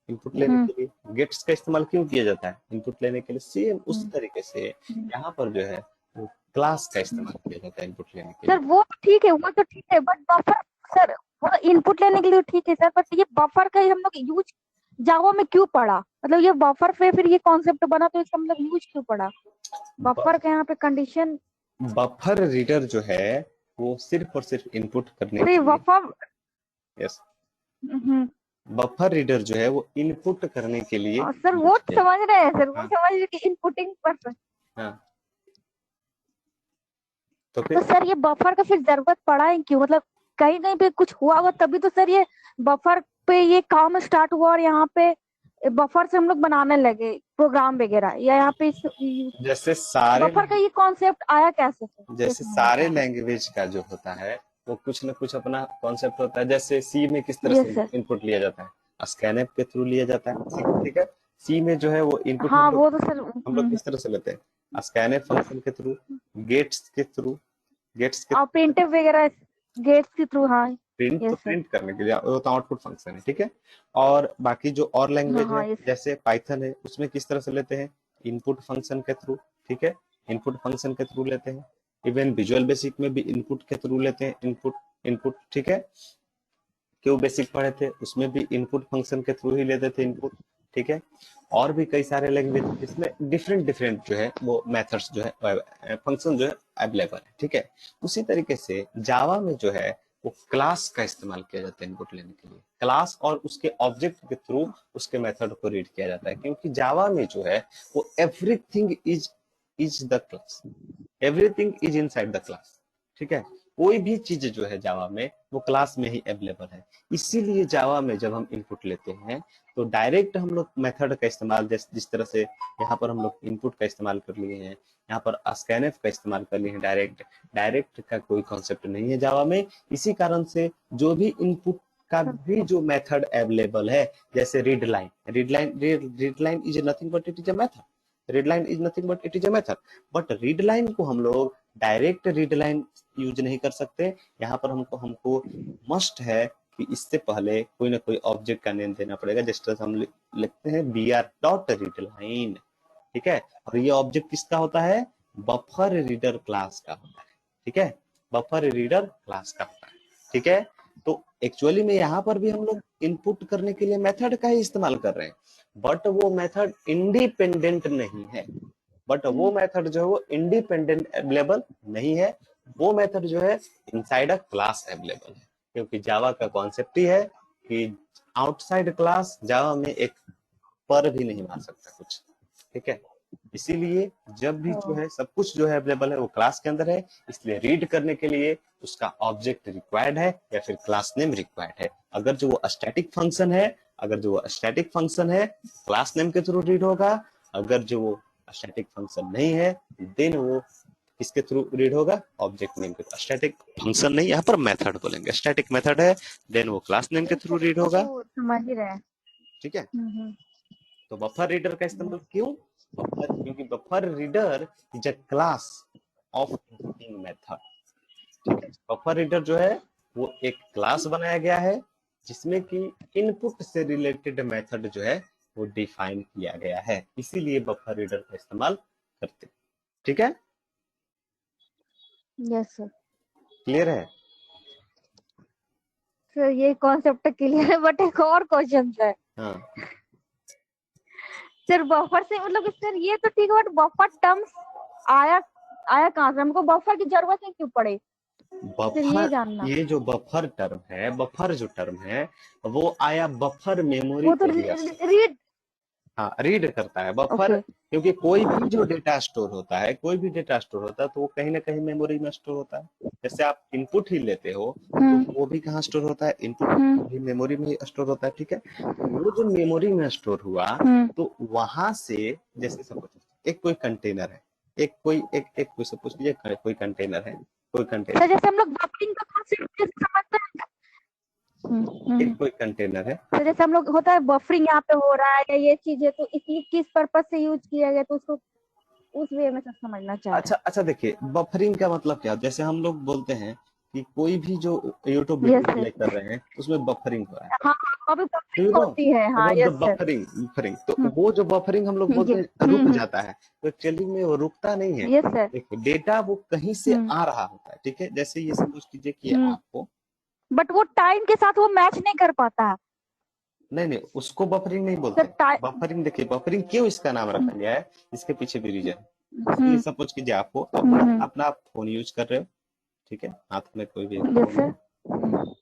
इनपुट लेने के लिए, गेट्स का इस्तेमाल क्यों किया जाता है इनपुट लेने के लिए, सेम उसी तरीके से यहाँ पर जो है वो क्लास का इस्तेमाल किया जाता है इनपुट लेने के सर लिए। वो ठीक है, वो तो ठीक है, बट बफर सर वो इनपुट लेने के लिए ठीक है सर, बट ये बफर का ही हम लोग यूज जावा में क्यों पढ़ा, मतलब ये बफर पे फिर ये कॉन्सेप्ट बना तो इसका मतलब यूज क्यों पड़ा, बफर का यहाँ पे कंडीशन। बफर रीडर जो है वो सिर्फ और सिर्फ इनपुट करने तो ये के लिए, बफर यस, बफर रीडर जो है वो इनपुट करने के लिए सर वो यूज तो किया। समझ रहे हैं सर, वो हाँ समझ रहे कि इनपुटिंग पर। हाँ, तो तो फिर सर ये बफर का फिर जरूरत पड़ा है क्यों, मतलब कहीं कहीं पे कुछ हुआ होगा तभी तो सर ये बफर पे ये काम स्टार्ट हुआ, और यहाँ पे बफर से हम लोग बनाने लगे प्रोग्राम वगैरह, या यहाँ पे जैसे सारे बफर का ये कॉन्सेप्ट आया कैसे सर, ये जैसे समझना सारे चाह रहे लैंग्वेज का जो होता है वो कुछ ना कुछ अपना कॉन्सेप्ट होता है। जैसे सी में किस तरह हैं। से यस सर। इनपुट लिया जाता है, स्कैनएफ के थ्रू लिया जाता है, ठीक है। सी में जो है वो इनपुट हाँ वो तो सर हम लोग किस तरह से लेते हैं, स्कैनएफ फंक्शन के थ्रू, गेट्स के थ्रू, गेट्स के और प्रिंट वगैरह गेट्स के थ्रू, हाँ। प्रिंट, तो यस सर। प्रिंट करने के लिए वो तो आउटपुट फंक्शन है, ठीक है। और बाकी जो और हाँ लैंग्वेज है हाँ यस सर। जैसे पाइथन है उसमें किस तरह से लेते हैं, इनपुट फंक्शन के थ्रू, ठीक है, इनपुट फंक्शन के थ्रू लेते हैं। इवन विजुअल बेसिक में भी इनपुट के थ्रू लेते हैं, इनपुट इनपुट, ठीक है। क्यों बेसिक पढ़े थे उसमें भी इनपुट फंक्शन के थ्रू ही लेते थे इनपुट, ठीक है। और भी कई सारे लैंग्वेज जिसमें डिफरेंट डिफरेंट जो है वो मेथड्स जो है फंक्शन जो है अवेलेबल है, ठीक है। उसी तरीके से जावा में जो है वो क्लास का इस्तेमाल किया जाता है इनपुट लेने के लिए, क्लास और उसके ऑब्जेक्ट के थ्रू उसके मेथड को रीड किया जाता है, क्योंकि जावा में जो है वो everything is the class, everything is inside the class, ठीक है। कोई भी चीज जो है जावा में वो क्लास में ही अवेलेबल है। इसीलिए जावा में जब हम इनपुट लेते हैं तो डायरेक्ट हम लोग मेथड का इस्तेमाल, जिस तरह से यहाँ पर हम लोग इनपुट का इस्तेमाल कर लिए हैं, यहाँ पर स्कैनएफ का इस्तेमाल कर लिए हैं, डायरेक्ट डायरेक्ट का कोई कॉन्सेप्ट नहीं है जावा में। इसी कारण से जो भी इनपुट का भी जो मेथड अवेलेबल है, जैसे read line is nothing but it is a method, read line is nothing but it is a method. But read line को हम लोग डायरेक्ट रीड लाइन यूज नहीं कर सकते, यहाँ पर हमको हमको मस्ट है कि इससे पहले कोई ना कोई ऑब्जेक्ट का नेम देना पड़ेगा। जिस तरह से हम लिखते हैं br.readline, ठीक है, और ये ऑब्जेक्ट किसका होता है, बफर रीडर क्लास का होता है, ठीक है, बफर रीडर क्लास का होता है, ठीक है। तो एक्चुअली में यहाँ पर भी हम लोग इनपुट करने के लिए मेथड का ही इस्तेमाल कर रहे हैं, बट वो मेथड इंडिपेंडेंट नहीं है, बट वो मेथड जो है वो इंडिपेंडेंट अवेलेबल नहीं है, वो मेथड जो है इनसाइड अ क्लास अवेलेबल है, क्योंकि जावा का कॉन्सेप्ट ही है कि आउटसाइड क्लास जावा में एक पर भी नहीं मार सकता कुछ, ठीक है। इसीलिए जब भी जो है सब कुछ जो है अवेलेबल है वो क्लास के अंदर है, इसलिए रीड करने के लिए उसका ऑब्जेक्ट रिक्वायर्ड है या फिर क्लास नेम रिक्वायर्ड है। अगर जो वो स्टैटिक फंक्शन है, अगर जो वो स्टैटिक फंक्शन है क्लास नेम के थ्रू रीड होगा, अगर जो वो स्टैटिक फंक्शन नहीं है देन वो किसके थ्रू रीड होगा, ऑब्जेक्ट नेम के थ्रू। स्टैटिक फंक्शन नहीं, यहाँ पर मेथड बोलेंगे, स्टैटिक मेथड है देन वो क्लास नेम के थ्रू रीड होगा, वो समझ ही रहे हैं। ठीक है। तो बफर रीडर का इस्तेमाल क्यों, बफर, क्योंकि buffer reader is a class of reading method, ठीक है। बफर रीडर जो है वो एक क्लास बनाया गया है जिसमें कि इनपुट से रिलेटेड मेथड जो है वो डिफाइन किया गया है, इसीलिए बफर रीडर का इस्तेमाल करते हैं, ठीक है। Yes sir. क्लियर है। सर ये कॉन्सेप्ट क्लियर है, बट एक और क्वेश्चन है हाँ, सर, बफर से मतलब सर ये तो ठीक है, बट बफर टर्म्स आया आया कहाँ से, हमको बफर की जरूरत है क्यों पड़े, सर ये बफर, जानना। ये जो बफर टर्म है, बफर जो टर्म है वो आया बफर मेमोरी वो तो एरिया से। रीड। हाँ, रीड करता है बफर, ओके। क्योंकि कोई भी जो डेटा स्टोर होता है, कोई भी डेटा स्टोर होता है तो वो कहीं ना कहीं मेमोरी में स्टोर होता है। जैसे आप इनपुट ही लेते हो तो वो भी कहाँ स्टोर होता है, इनपुट भी मेमोरी में स्टोर होता है, ठीक है। तो वो जो मेमोरी में स्टोर हुआ तो वहां से, जैसे सपोज एक कोई कंटेनर है, एक कोई एक कोई सपोज कीजिए कोई कंटेनर है, कोई कंटेनर, सर जैसे हम लोग बफरिंग का कॉन्सेप्ट कैसे समझते हैं। एक कोई कंटेनर है। तो जैसे हम लोग होता है बफरिंग यहाँ पे हो रहा है या ये चीज है, तो इसलिए किस पर्पज से यूज किया गया, तो उसको उस वे में सब समझना चाह रहे अच्छा अच्छा, देखिए बफरिंग का मतलब क्या, जैसे हम लोग बोलते हैं कि कोई भी जो YouTube yes video play sir. कर रहे हैं उसमें बफरिंग हो रहा है। हाँ कभी डू यू बफरिंग नो होती है, हाँ about the yes sir. Buffering? Buffering तो हम्म, वो जो बफरिंग हम लोग ये बोलते हैं रुक हम्म, जाता है, तो एक्चुअली में वो रुकता नहीं है। Yes sir. देखो डेटा वो कहीं से हम्म आ रहा होता है, ठीक है, जैसे ये सपोज कीजिए कि हम्म। आपको, बट वो टाइम के साथ वो मैच नहीं कर पाता। नहीं नहीं उसको बफरिंग नहीं सर बोलते। टाइम। बफरिंग देखिए, बफरिंग क्यों इसका नाम रखा गया है, इसके पीछे भी रीजन है। चलिए हम्म सपोज कीजिए आपको अपना हम्म। अपना फोन यूज कर रहे हो, ठीक है, हाथ में कोई भी एक यस फोन है, सर।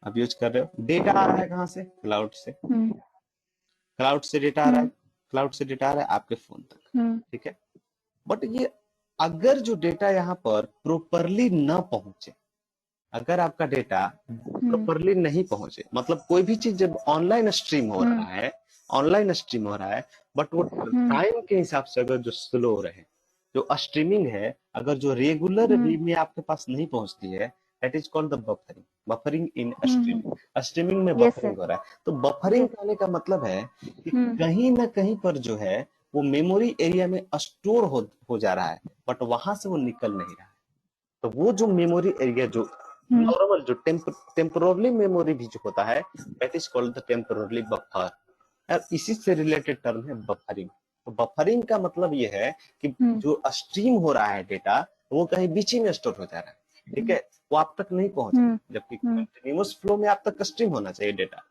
अब यूज कर रहे हो, डेटा आ रहा है कहाँ से, क्लाउड से। हम्म क्लाउड से डेटा आ रहा है, हम्म क्लाउड से डेटा आ रहा है आपके फोन तक, हम्म ठीक है। बट ये अगर जो डेटा यहाँ पर प्रॉपरली न पहुंचे, अगर आपका डेटा हम्म प्रॉपरली नहीं पहुंचे, मतलब कोई भी चीज जब ऑनलाइन स्ट्रीम हो हम्म रहा है, ऑनलाइन स्ट्रीम हो रहा है, बट वो हम्म टाइम के हिसाब से अगर जो स्लो रहे, जो स्ट्रीमिंग है अगर जो रेगुलर हम्म वे में आपके पास नहीं पहुंचती है, that is called the buffering. Buffering in hmm. Streaming, streaming में यस सर। बफरिंग हो रहा है। तो बफरिंग यस। कहने का मतलब है कि हम्म कहीं ना कहीं पर जो है वो मेमोरी एरिया में स्टोर हो जा रहा है, बट वहां से वो निकल नहीं रहा है। तो वो जो मेमोरी एरिया जो हम्म नॉर्मल जो टेम्पोरली मेमोरी भी जो होता है, that is called the temporarily buffer. और इसी से रिलेटेड टर्म है बफरिंग। तो बफरिंग का मतलब ये है कि हम्म जो स्ट्रीम हो रहा है डेटा, वो कहीं बीच ही में स्टोर हो जा रहा है, ठीक है, वो आप तक नहीं पहुंच हम्म रहा, जबकि हम्म कंटिन्यूअस फ्लो में आप तक स्ट्रीम होना चाहिए डेटा,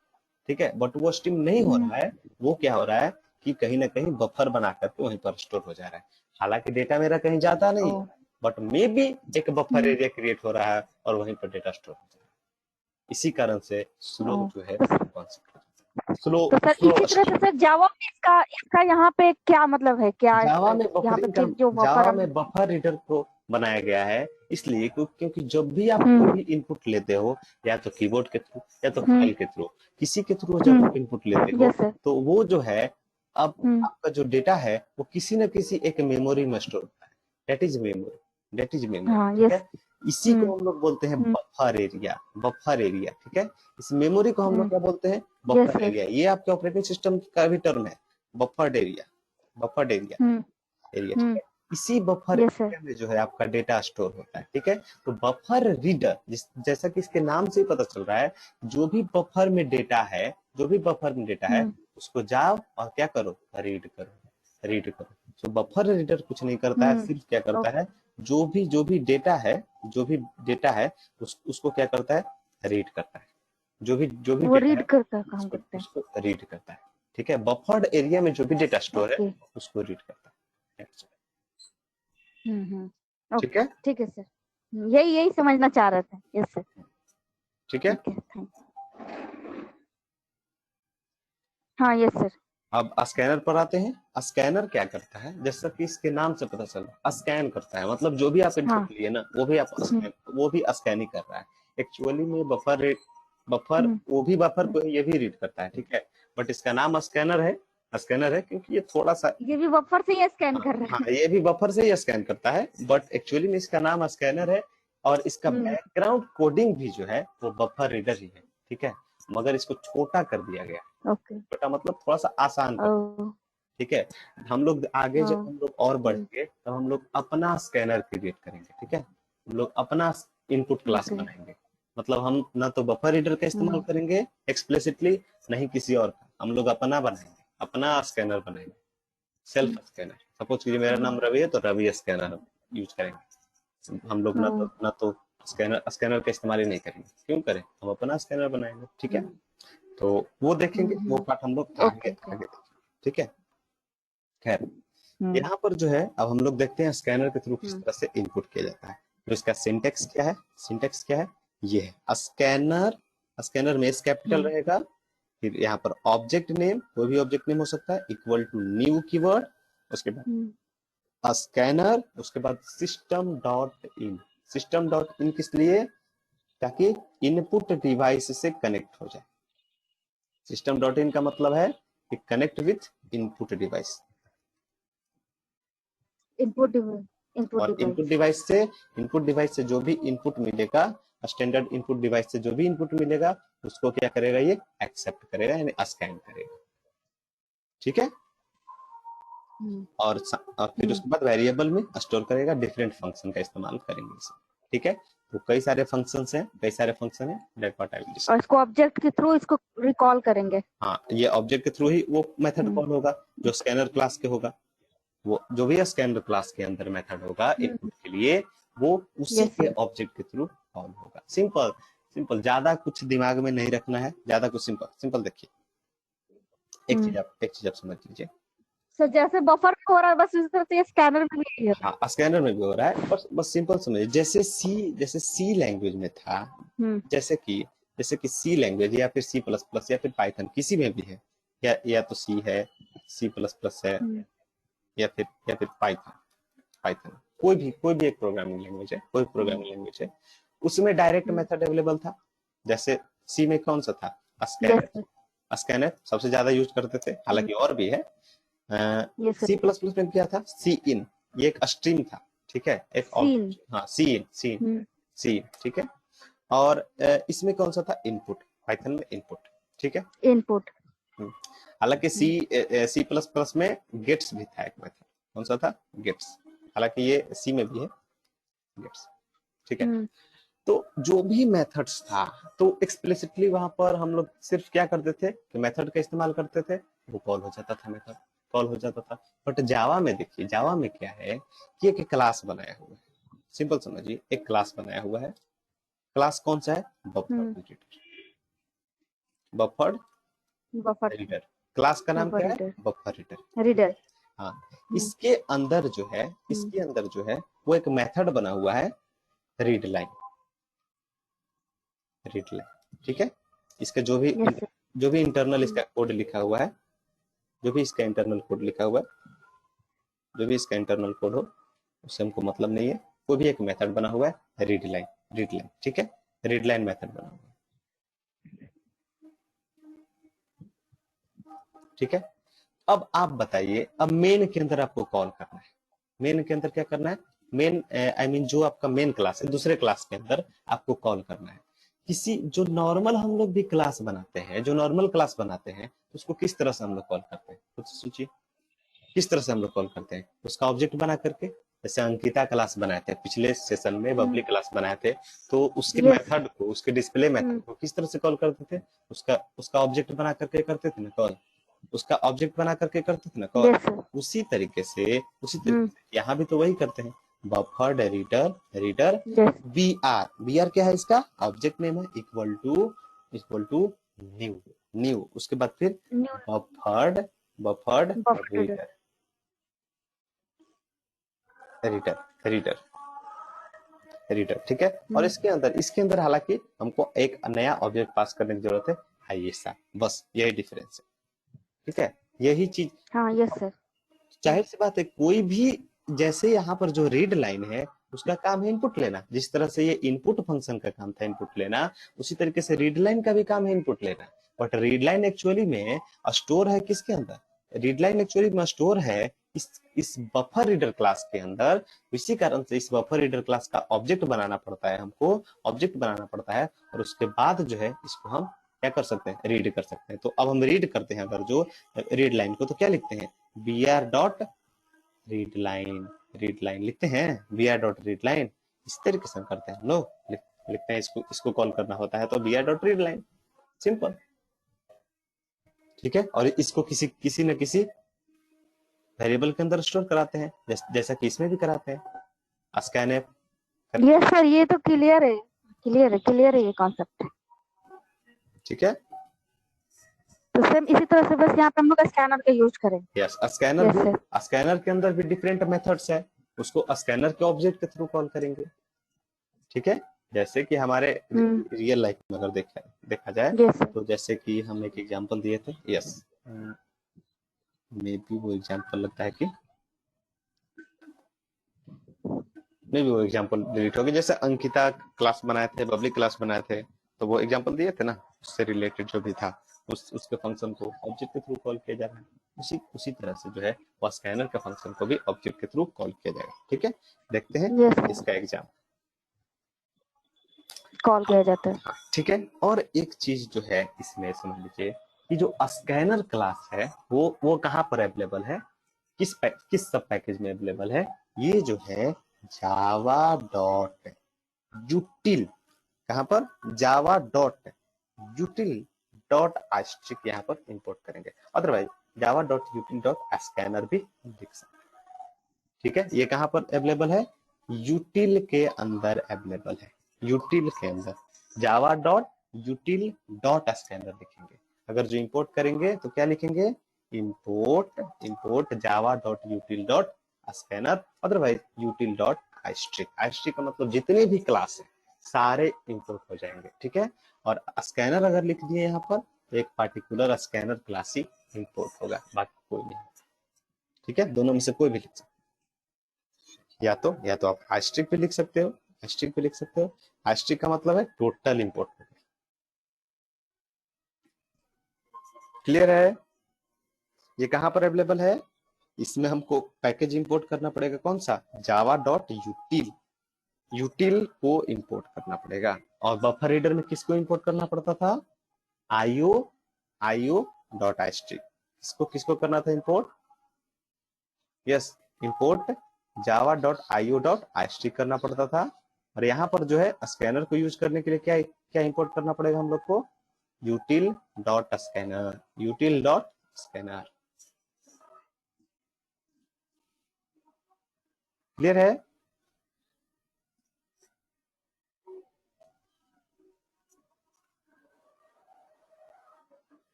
ठीक है, बट वो स्ट्रीम नहीं हो हम्म। रहा है। वो क्या हो रहा है कि कहीं ना कहीं बफर बना करके वहीं पर स्टोर हो जा रहा है। हालांकि डेटा मेरा कहीं जाता ओ। नहीं है, बट मे बी एक बफर हम्म। एरिया क्रिएट हो रहा है और वहीं पर डेटा स्टोर हो जा रहा है। इसी कारण से ओ। स्लो जो है तो, कॉन्सेप्ट, स्लो तो सर स्लो इसी तरह से स्ट्रीम। सर जावा में इसका इसका यहाँ पे क्या मतलब है, क्या जावा में यहाँ पे बफरिंग का, जो बफर जावा हम। में बफर रीडर को बनाया गया है इसलिए क्योंकि जब भी आप कोई हम्म भी इनपुट लेते हो, या तो कीबोर्ड के थ्रू या तो हम्म फाइल के थ्रू, किसी के थ्रू जब आप इनपुट लेते हो, यस सर। तो वो जो है, अब हम्म आपका जो डेटा है वो किसी न किसी एक मेमोरी में स्टोर होता है, that is memory, that is memory, हाँ ठीक यस। है। इसी को हम लोग बोलते हैं हम्म बफर एरिया, बफर एरिया, ठीक है। इस मेमोरी को हम लोग क्या बोलते हैं, यस बफर सर। एरिया। ये आपके ऑपरेटिंग सिस्टम का भी टर्म है, बफर एरिया, बफर एरिया, हम्म एरिया, ठीक हम्म है। इसी बफर यस सर। एरिया में जो है आपका डेटा स्टोर होता है, ठीक है। तो बफर रीडर, जैसा कि इसके नाम से ही पता चल रहा है, जो भी बफर में डेटा है, जो भी बफर में डेटा है, हम्म उसको जाओ और क्या करो, रीड करो, रीड करो। तो बफर रीडर कुछ नहीं करता है, हम्म। सिर्फ क्या करता ओके। है, जो भी डेटा है, जो भी डेटा है उसको क्या करता है, रीड करता है। जो भी वो डेटा रीड है कर काम उसको करते हैं। उसको रीड करता है, ठीक है। बफर्ड एरिया में जो भी डेटा स्टोर है ओके। उसको रीड करता है, ठीक ओके है, ठीक है सर। यही यही समझना चाह रहे थे, यस सर। ठीक है। Okay thank. हाँ यस सर। अब स्कैनर पर आते हैं। स्कैनर क्या करता है, जैसा कि इसके नाम से पता चला, स्कैन करता है, मतलब जो भी आप हाँ। इनपुट लिए ना वो भी आप हम्म वो भी स्कैन ही कर रहा है। एक्चुअली में बफर हम्म वो भी बफर को ये भी रीड करता है, ठीक है, बट इसका नाम स्कैनर है, स्कैनर है क्योंकि ये थोड़ा सा, ये भी बफर से ही स्कैन हाँ कर रहा हाँ, है। ये भी बफर से ही स्कैन करता है, बट एक्चुअली में इसका नाम स्कैनर है। और इसका हम्म। बैकग्राउंड कोडिंग भी जो है वो बफर रीडर ही है, ठीक है, मगर इसको छोटा कर दिया गया। ओके। छोटा मतलब थोड़ा सा आसान ओ। कर, ठीक है। हम लोग आगे ओ। जब हम लोग और बढ़ेंगे तो हम लोग अपना स्कैनर क्रिएट करेंगे, ठीक है, हम लोग अपना इनपुट क्लास ओके। बनाएंगे। मतलब हम ना तो बफर रीडर का इस्तेमाल करेंगे एक्सप्लिसिटली, नहीं किसी और का, हम लोग अपना बनाएंगे, अपना स्कैनर बनाएंगे, सेल्फ स्कैनर। सपोज कीजिए मेरा नाम रवि है तो रवि स्कैनर यूज करेंगे हम लोग, ना तो स्कैनर स्कैनर का इस्तेमाल ही नहीं करेंगे, क्यों करें, हम अपना स्कैनर बनाएंगे, ठीक है। तो वो देखेंगे, वो पार्ट हम लोग आगे ओके ओके। आगे देखेंगे, ठीक है। खैर, हम्म यहाँ पर जो है अब हम लोग देखते हैं स्कैनर के थ्रू किस हम्म तरह से इनपुट किया जाता है। तो इसका सिंटेक्स क्या है, सिंटेक्स क्या है, ये है स्कैनर। स्कैनर में एस कैपिटल हम्म रहेगा, फिर यहाँ पर ऑब्जेक्ट नेम, कोई भी ऑब्जेक्ट नेम हो सकता है, इक्वल टू न्यू कीवर्ड, उसके बाद हम्म स्कैनर, उसके बाद system dot in. System dot इन किस लिए, ताकि इनपुट डिवाइस से कनेक्ट हो जाए। सिस्टम डॉट इन का मतलब है कि connect with input device, input और डिवाइस। इनपुट डिवाइस से जो भी इनपुट मिलेगा, स्टैंडर्ड इनपुट डिवाइस से जो भी इनपुट मिलेगा उसको क्या करेगा, ये एक्सेप्ट करेगा, यानी स्कैन करेगा, ठीक है। और फिर हम्म उसके बाद वेरिएबल में स्टोर करेगा, डिफरेंट फंक्शन का इस्तेमाल करेंगे इसे, ठीक है। तो कई सारे फंक्शंस हैं, कई सारे फंक्शन हैं, that what I will discuss. और इसको ऑब्जेक्ट के थ्रू इसको रिकॉल करेंगे। हाँ, ये ऑब्जेक्ट के थ्रू ही वो मेथड कॉल होगा जो स्कैनर क्लास के होगा। वो जो भी स्कैनर क्लास के अंदर मेथड होगा इनपुट के लिए, वो उसी यस के सर। ऑब्जेक्ट के थ्रू कॉल होगा। सिंपल सिंपल, ज्यादा कुछ दिमाग में नहीं रखना है, ज्यादा कुछ सिंपल सिंपल। देखिए एक चीज आप समझ लीजिए। सर जैसे बफर में हो रहा है बस उसी तरह से ये स्कैनर में भी यही होता हाँ, स्कैनर में भी हो रहा है, बस सिंपल समझिए। जैसे सी लैंग्वेज में था, है। जैसे कि सी लैंग्वेज या फिर सी प्लस प्लस या फिर पाइथन, किसी में भी है, या तो सी है, सी प्लस प्लस है, या फिर पाइथन। पाइथन कोई भी एक प्रोग्रामिंग लैंग्वेज है, कोई प्रोग्रामिंग लैंग्वेज है, उसमें डायरेक्ट मेथड अवेलेबल था। जैसे सी में कौन सा था? Yes scanner. स्कैनर सबसे ज्यादा यूज करते थे, हालांकि और भी है। यस सी सर। प्लस प्लस में क्या था? सी इन, ये एक स्ट्रीम था, ठीक है, एक सीन। हाँ, सी इन, ठीक है। और इसमें कौन सा था? इनपुट। पाइथन में इनपुट, ठीक है। इनपुट। हम्म। हालांकि सी प्लस प्लस में गेट्स भी था एक मेथड। कौन सा था? गेट्स। हालांकि ये सी में भी है गेट्स, ठीक है। तो जो भी मेथड्स था, तो एक्सप्लिसिटली वहां पर हम लोग सिर्फ क्या करते थे कि मेथड का इस्तेमाल करते थे, वो कॉल हो जाता था, मेथड कॉल हो जाता था। बट जावा में देखिए, जावा में क्या है कि एक क्लास बनाया हुआ है। सिंपल समझिए, एक क्लास बनाया हुआ है। क्लास कौन सा है? Buffer reader. Buffer buffer reader class का नाम बफर क्या है? रीडर बफर रीडर, ठीक है। रीडर। हाँ, इसके अंदर जो है वो एक मेथड बना हुआ है, रीड लाइन। रीड लाइन, ठीक है। इसका यस सर। जो भी इंटरनल इसका कोड लिखा हुआ है, जो भी इसका इंटरनल कोड लिखा हुआ है, जो भी इसका इंटरनल कोड हो, उससे हमको मतलब नहीं है। कोई भी एक मेथड बना हुआ है, रीड लाइन, ठीक है। रीड लाइन मेथड बना हुआ है, ठीक है। अब आप बताइए, अब मेन के अंदर आपको कॉल करना है। मेन के अंदर क्या करना है? मेन आई मीन जो आपका मेन क्लास है, दूसरे क्लास के अंदर आपको कॉल करना है। किसी जो नॉर्मल हम लोग भी क्लास बनाते हैं, जो नॉर्मल क्लास बनाते हैं, उसको किस तरह से हम लोग कॉल करते हैं? कुछ सोचिए, किस तरह से हम लोग कॉल करते हैं? उसका ऑब्जेक्ट बना करके। जैसे अंकिता क्लास बनाए थे पिछले सेशन में, बबली क्लास बनाए थे, तो उसके यस। मेथड को, उसके डिस्प्ले मेथड को किस तरह से कॉल करते थे? उसका उसका ऑब्जेक्ट बना करके करते थे ना कॉल। उसका ऑब्जेक्ट बना करके करते थे ना कॉल। Yes sir. उसी तरीके से यहाँ भी तो वही करते हैं। Buffer reader reader yes. B R क्या है? इसका ऑब्जेक्ट नेम है, इक्वल टू न्यू। न्यू उसके बाद फिर new buffered buffered buffer reader. Reader reader reader reader, ठीक है। और इसके अंदर हालांकि हमको एक नया ऑब्जेक्ट पास करने की जरूरत है, ऐसा। बस यही डिफरेंस है, ठीक है। यही चीज, हाँ यस सर। जाहिर सी बात है, कोई भी, जैसे यहाँ पर जो रीड लाइन है उसका काम है इनपुट लेना। जिस तरह से ये इनपुट फंक्शन का काम था इनपुट लेना, उसी तरीके से रीड लाइन का भी काम है इनपुट लेना। बट रीड लाइन एक्चुअली में स्टोर है किसके अंदर? रीड लाइन एक्चुअली में स्टोर है इस बफर रीडर क्लास के अंदर। इसी कारण से इस बफर रीडर क्लास का ऑब्जेक्ट बनाना पड़ता है, हमको ऑब्जेक्ट बनाना पड़ता है। और उसके बाद जो है इसको हम क्या कर सकते हैं? रीड कर सकते हैं। तो अब हम रीड करते हैं अगर जो रीड लाइन को, तो क्या लिखते हैं? br डॉट रीड लाइन लिखते हैं। br डॉट रीड लाइन, इस तरीके से हम करते हैं। नो, लिखते हैं, इसको कॉल करना होता है तो br dot read line, simple, ठीक है। और इसको किसी किसी न किसी वेरिएबल के अंदर स्टोर कराते हैं, जैसा कि इसमें भी कराते हैं, स्कैनफ। Yes sir. ये तो क्लियर है ये कॉन्सेप्ट। ठीक है। तो सेम इसी तरह से बस यहाँ पे हम लोग स्कैनर का यूज करेंगे। यस, स्कैनर यस भी, सर। स्कैनर के अंदर भी डिफरेंट मेथड्स है, उसको स्कैनर के ऑब्जेक्ट के थ्रू कॉल करेंगे, ठीक है। जैसे कि हमारे रियल लाइफ में अगर देखा जाए, यस सर। तो जैसे कि हम एक एग्जांपल दिए थे। यस, मे बी वो एग्जांपल लगता है कि मे बी वो एग्जांपल डिलीट हो गया। जैसे अंकिता क्लास बनाए थे, बबली क्लास बनाए थे, तो वो एग्जांपल दिए थे ना, उससे रिलेटेड जो भी था, उसके फंक्शन को ऑब्जेक्ट के थ्रू कॉल किया जा रहा है। उसी तरह से जो है वो स्कैनर के फंक्शन को भी ऑब्जेक्ट के थ्रू कॉल किया जाएगा, ठीक है। देखते हैं यस सर। इसका एग्जाम। कॉल किया जाता है। ठीक है। और एक चीज जो है इसमें समझ लीजिए कि जो स्कैनर क्लास है वो कहाँ पर अवेलेबल है, किस सब पैकेज में अवेलेबल है? ये जो है जावा डॉट यूटिल, कहां पर, जावा डॉट यूटिल डॉट आस्ट्रिक यहाँ पर इंपोर्ट करेंगे। अदरवाइज जावा डॉट यूटिल डॉट स्कैनर भी लिख सकते हैं। ठीक है, ये कहां पर अवेलेबल है, यूटिल के अंदर अवेलेबल है, यूटिल के अंदर Java dot util dot scanner लिखेंगे। अगर जो इंपोर्ट करेंगे तो क्या लिखेंगे, import import Java dot util dot scanner, otherwise util dot asterisk. Asterisk का मतलब जितने भी क्लास है सारे इंपोर्ट हो जाएंगे। ठीक है, और स्कैनर अगर लिख दिए यहाँ पर तो एक पार्टिकुलर स्कैनर क्लास ही इंपोर्ट होगा, बाकी कोई नहीं। ठीक है, दोनों में से कोई भी लिख सकते, या तो आप आस्ट्रिक भी लिख सकते हो, आस्ट्रिक भी लिख सकते हो। आस्ट्रिक का मतलब है टोटल इंपोर्ट। क्लियर है, ये कहां पर अवेलेबल है, इसमें हमको पैकेज इंपोर्ट करना पड़ेगा, कौन सा, जावा डॉट यूटिल, यूटिल को इंपोर्ट करना पड़ेगा। और बफर रीडर में किसको इंपोर्ट करना पड़ता था, आईओ आईओ डॉट आस्ट्रिक, इसको किसको करना था import, yes, import Java dot IO dot Austric करना पड़ता था। और यहाँ पर जो है स्कैनर को यूज करने के लिए क्या क्या इंपोर्ट करना पड़ेगा हम लोग को, यूटिल dot scanner, यूटिल dot scanner. Clear है,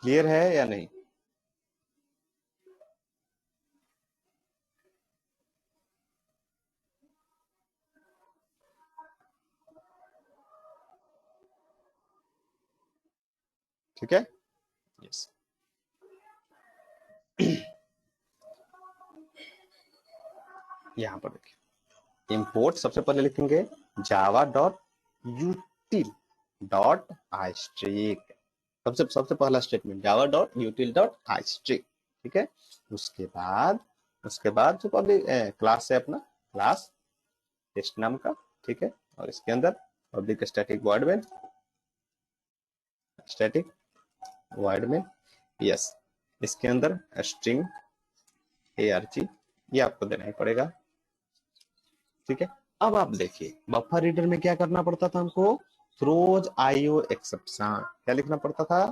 क्लियर है या नहीं, ठीक है, यस। यहाँ पर देखिए, इंपोर्ट सबसे पहले लिखेंगे जावा डॉट यूटिल डॉट आस्ट्रिक, सबसे सबसे पहला स्टेटमेंट जावा डॉट यूटिल डॉट आस्ट्रिक। ठीक है, उसके बाद जो पब्लिक क्लास है अपना, क्लास टेस्ट नाम का, ठीक है, और इसके अंदर public static void main, static void main, yes, इसके अंदर स्ट्रिंग arg, ये आपको देना ही पड़ेगा। ठीक है, अब आप देखिए बफर रीडर में क्या करना पड़ता था हमको, थ्रोज आईओ एक्सेप्शन, क्या लिखना पड़ता था,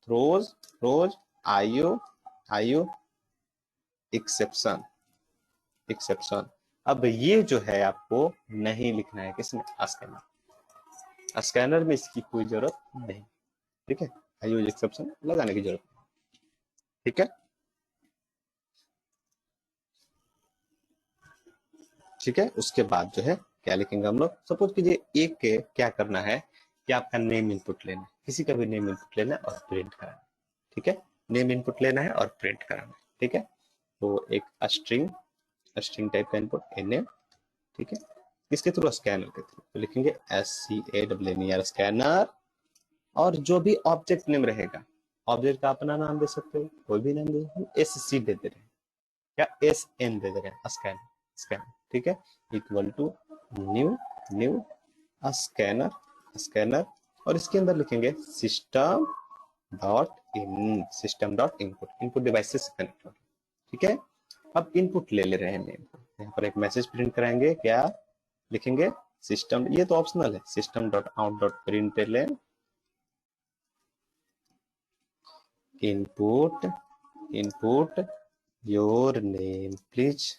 throws throws IO IO exception exception. अब ये जो है आपको नहीं लिखना है किसमें, स्कैनर, स्कैनर में इसकी कोई जरूरत नहीं। ठीक है, आईओ एक्सेप्शन लगाने की जरूरत नहीं। ठीक है, ठीक है, उसके बाद जो है क्या लिखेंगे हम लोग, सपोज कीजिए एक के क्या करना है कि आपका नेम इनपुट लेना है, किसी का भी नेम इनपुट लेना है और प्रिंट कराना है। ठीक है, नेम इनपुट लेना है और प्रिंट कराना है। ठीक है, तो एक स्ट्रिंग स्ट्रिंग टाइप का इनपुट नेम, ठीक है, किसके थ्रू, स्कैनर के थ्रू, तो लिखेंगे SCANNER स्कैनर, और जो भी ऑब्जेक्ट नेम रहेगा, ऑब्जेक्ट का अपना नाम दे सकते हो, कोई भी नाम दे, हम SC दे दे रहे हैं या SN दे दे रहे हैं, स्कैन स्कैन, ठीक है, equal to new new scanner scanner, और इसके अंदर लिखेंगे system dot in, system dot input, input devices से कनेक्ट हो। ठीक है, अब इनपुट ले रहे हैं नेम, यहाँ पर एक मैसेज प्रिंट कराएंगे, क्या लिखेंगे, सिस्टम, ये तो ऑप्शनल है, system dot out dot print input input your name please,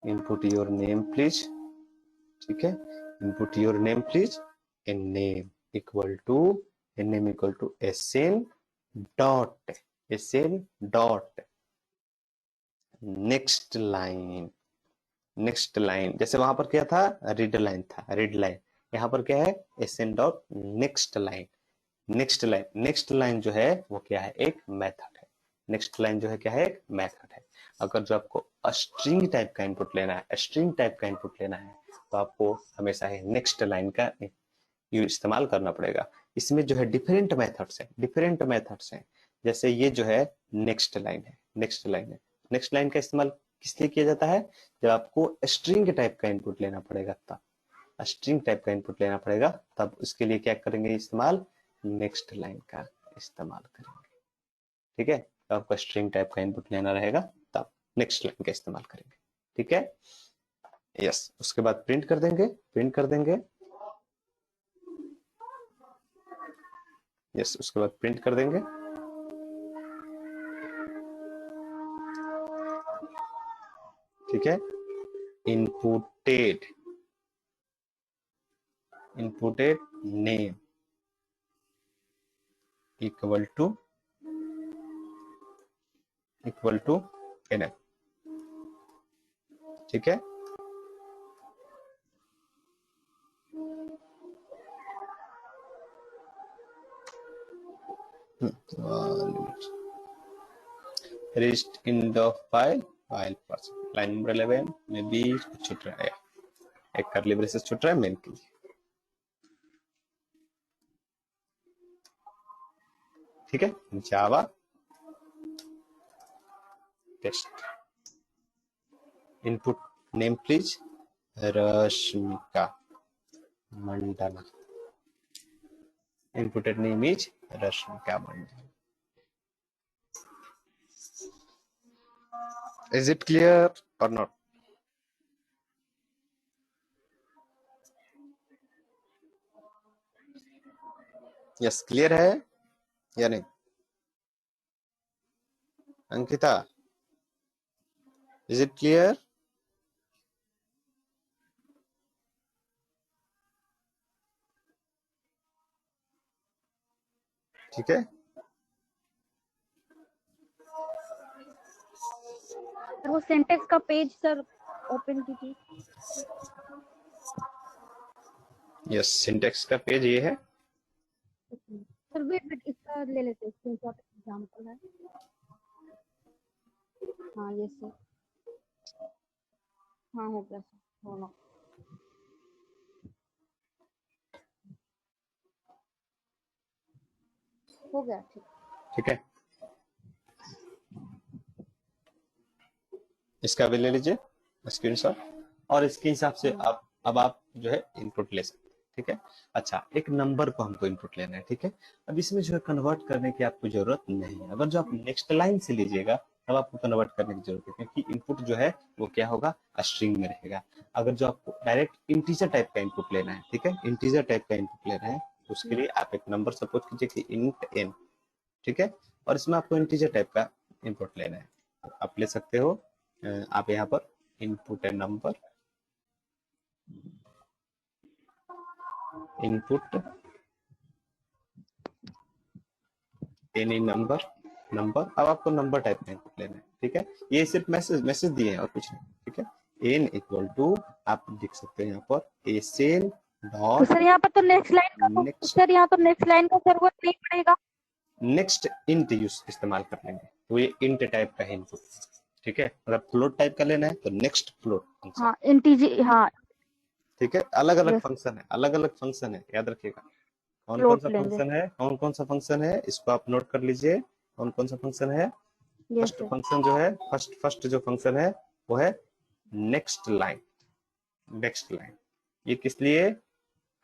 input your name please, ठीक है, input your name please, n name equal to SN dot next line, next line, जैसे वहां पर क्या था, रीड लाइन था, read line, यहाँ पर क्या है, SN dot next line, next line, next line जो है वो क्या है, एक मेथड है, नेक्स्ट लाइन जो है क्या है, एक मेथड है। अगर जो आपको स्ट्रिंग टाइप का इनपुट लेना है, स्ट्रिंग टाइप का इनपुट लेना है, तो आपको हमेशा ही नेक्स्ट लाइन का इस्तेमाल करना पड़ेगा। इसमें जो है डिफरेंट मेथड्स हैं, डिफरेंट मेथड्स हैं, जैसे ये जो है नेक्स्ट लाइन है, नेक्स्ट लाइन है, नेक्स्ट लाइन का इस्तेमाल किस लिए किया जाता है, जब आपको स्ट्रिंग टाइप का इनपुट लेना पड़ेगा, तब स्ट्रिंग टाइप का इनपुट लेना पड़ेगा, तब उसके लिए क्या करेंगे इस्तेमाल, नेक्स्ट लाइन का इस्तेमाल करेंगे। ठीक है, तो आपको स्ट्रिंग टाइप का इनपुट लेना रहेगा तब नेक्स्ट लाइन का इस्तेमाल करेंगे। ठीक है, यस, उसके बाद प्रिंट कर देंगे, प्रिंट कर देंगे। यस, उसके बाद प्रिंट कर देंगे। ठीक है, inputted, inputted name equal to NF। ठीक है, reached in the file person। Line number 11 में भी कुछ छूट रहा है, एक कर्ली ब्रेसेस छूट रहा है मेन के लिए। ठीक है, Java test input name please Rashmika Mandanna. Inputted name is Rashmika Mandanna. Is it clear or not? Yes, clear है या नहीं? Ankita, is it clear? ठीक है, सर वो सिंटेक्स का पेज सर ओपन कीजिए। यस, सिंटेक्स का पेज ये है। सर वेट इसका ले लेते हैं स्क्रीनशॉट, एग्जांपल है। हाँ ये सर, हाँ हो गया सर, होना हो गया। ठीक, ठीक है, इसका भी ले लीजिए स्क्रीनशॉट, और इसके हिसाब से आप अब आप जो है इनपुट ले सकते हैं। ठीक है, अच्छा, एक नंबर को हमको इनपुट लेना है। ठीक है, अब इसमें जो है कन्वर्ट करने की आपको जरूरत नहीं है। अगर जो आप नेक्स्ट लाइन से लीजिएगा तब आपको कन्वर्ट करने की जरूरत है, क्योंकि इनपुट जो है वो क्या होगा, स्ट्रिंग में रहेगा। अगर जो आपको डायरेक्ट इंटीजर टाइप का इनपुट लेना है, ठीक है, इंटीजर टाइप का इनपुट लेना है, तो उसके लिए आप एक नंबर सपोज कीजिए कि इंट n। ठीक है, और इसमें आपको इंटीजर टाइप का इनपुट लेना है, तो आप ले सकते हो। आप यहाँ पर input A number, input any number, number. अब आपको नंबर टाइप का इनपुट लेना है। ठीक है, ये सिर्फ मैसेज दिए हैं और कुछ नहीं। ठीक है, एन इक्वल टू आप लिख सकते हैं यहाँ पर एसेन तो डॉट सर यहाँ पर तो नेक्स्ट लाइन का तो नेक्स्ट, सर यहाँ तो नेक्स्ट लाइन का जरूरत नहीं पड़ेगा। नेक्स्ट इंट यूज इस्तेमाल कर लेंगे, तो ये इंट टाइप का है इनपुट। ठीक है, अगर फ्लोट टाइप का लेना है तो नेक्स्ट फ्लोट फंक्शन। हाँ इंटीजर, हाँ ठीक है, अलग अलग यस, फंक्शन है, अलग अलग फंक्शन है, याद रखिएगा कौन कौन सा फ्लोट लेंगे। फंक्शन है, कौन कौन सा फंक्शन है, इसको आप नोट कर लीजिए। कौन कौन सा फंक्शन है? यस फर्स्ट सर, फंक्शन जो है, फर्स्ट जो फंक्शन है वो है नेक्स्ट लाइन। नेक्स्ट लाइन ये किस लिए?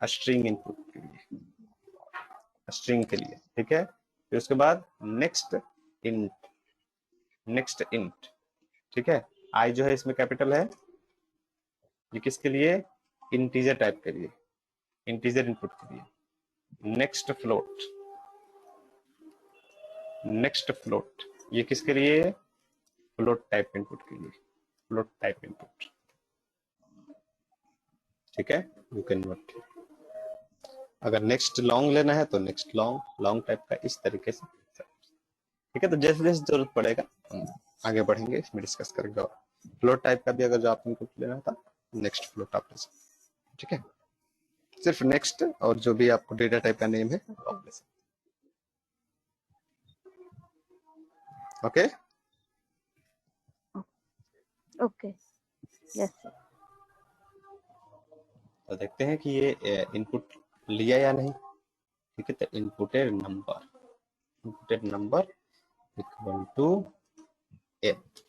स्ट्रिंग इनपुट के लिए, स्ट्रिंग के लिए। ठीक है, फिर उसके बाद नेक्स्ट इंट, नेक्स्ट इंट। ठीक है, आई जो है इसमें कैपिटल है, ये किसके लिए? इंटीजर टाइप के लिए, इंटीजर इनपुट के लिए। नेक्स्ट फ्लोट, नेक्स्ट फ्लोट ये किसके लिए? फ्लोट टाइप इनपुट के लिए, फ्लोट टाइप इनपुट। ठीक है, यू कैन नोट। अगर नेक्स्ट लॉन्ग लेना है तो नेक्स्ट लॉन्ग, लॉन्ग टाइप का, इस तरीके से। ठीक है, तो जैसे जैसे जरूरत पड़ेगा हम आगे बढ़ेंगे, इसमें डिस्कस करेंगे। और फ्लोट टाइप का भी अगर जो आप इनपुट लेना था, नेक्स्ट फ्लोट आप ले सकते। ठीक है, सिर्फ नेक्स्ट और जो भी आपको डेटा टाइप का नेम है वो आप ले सकते। Okay okay yes sir. तो देखते हैं कि ये इनपुट लिया या नहीं। ठीक है, तो inputted number, inputted number equal to 8।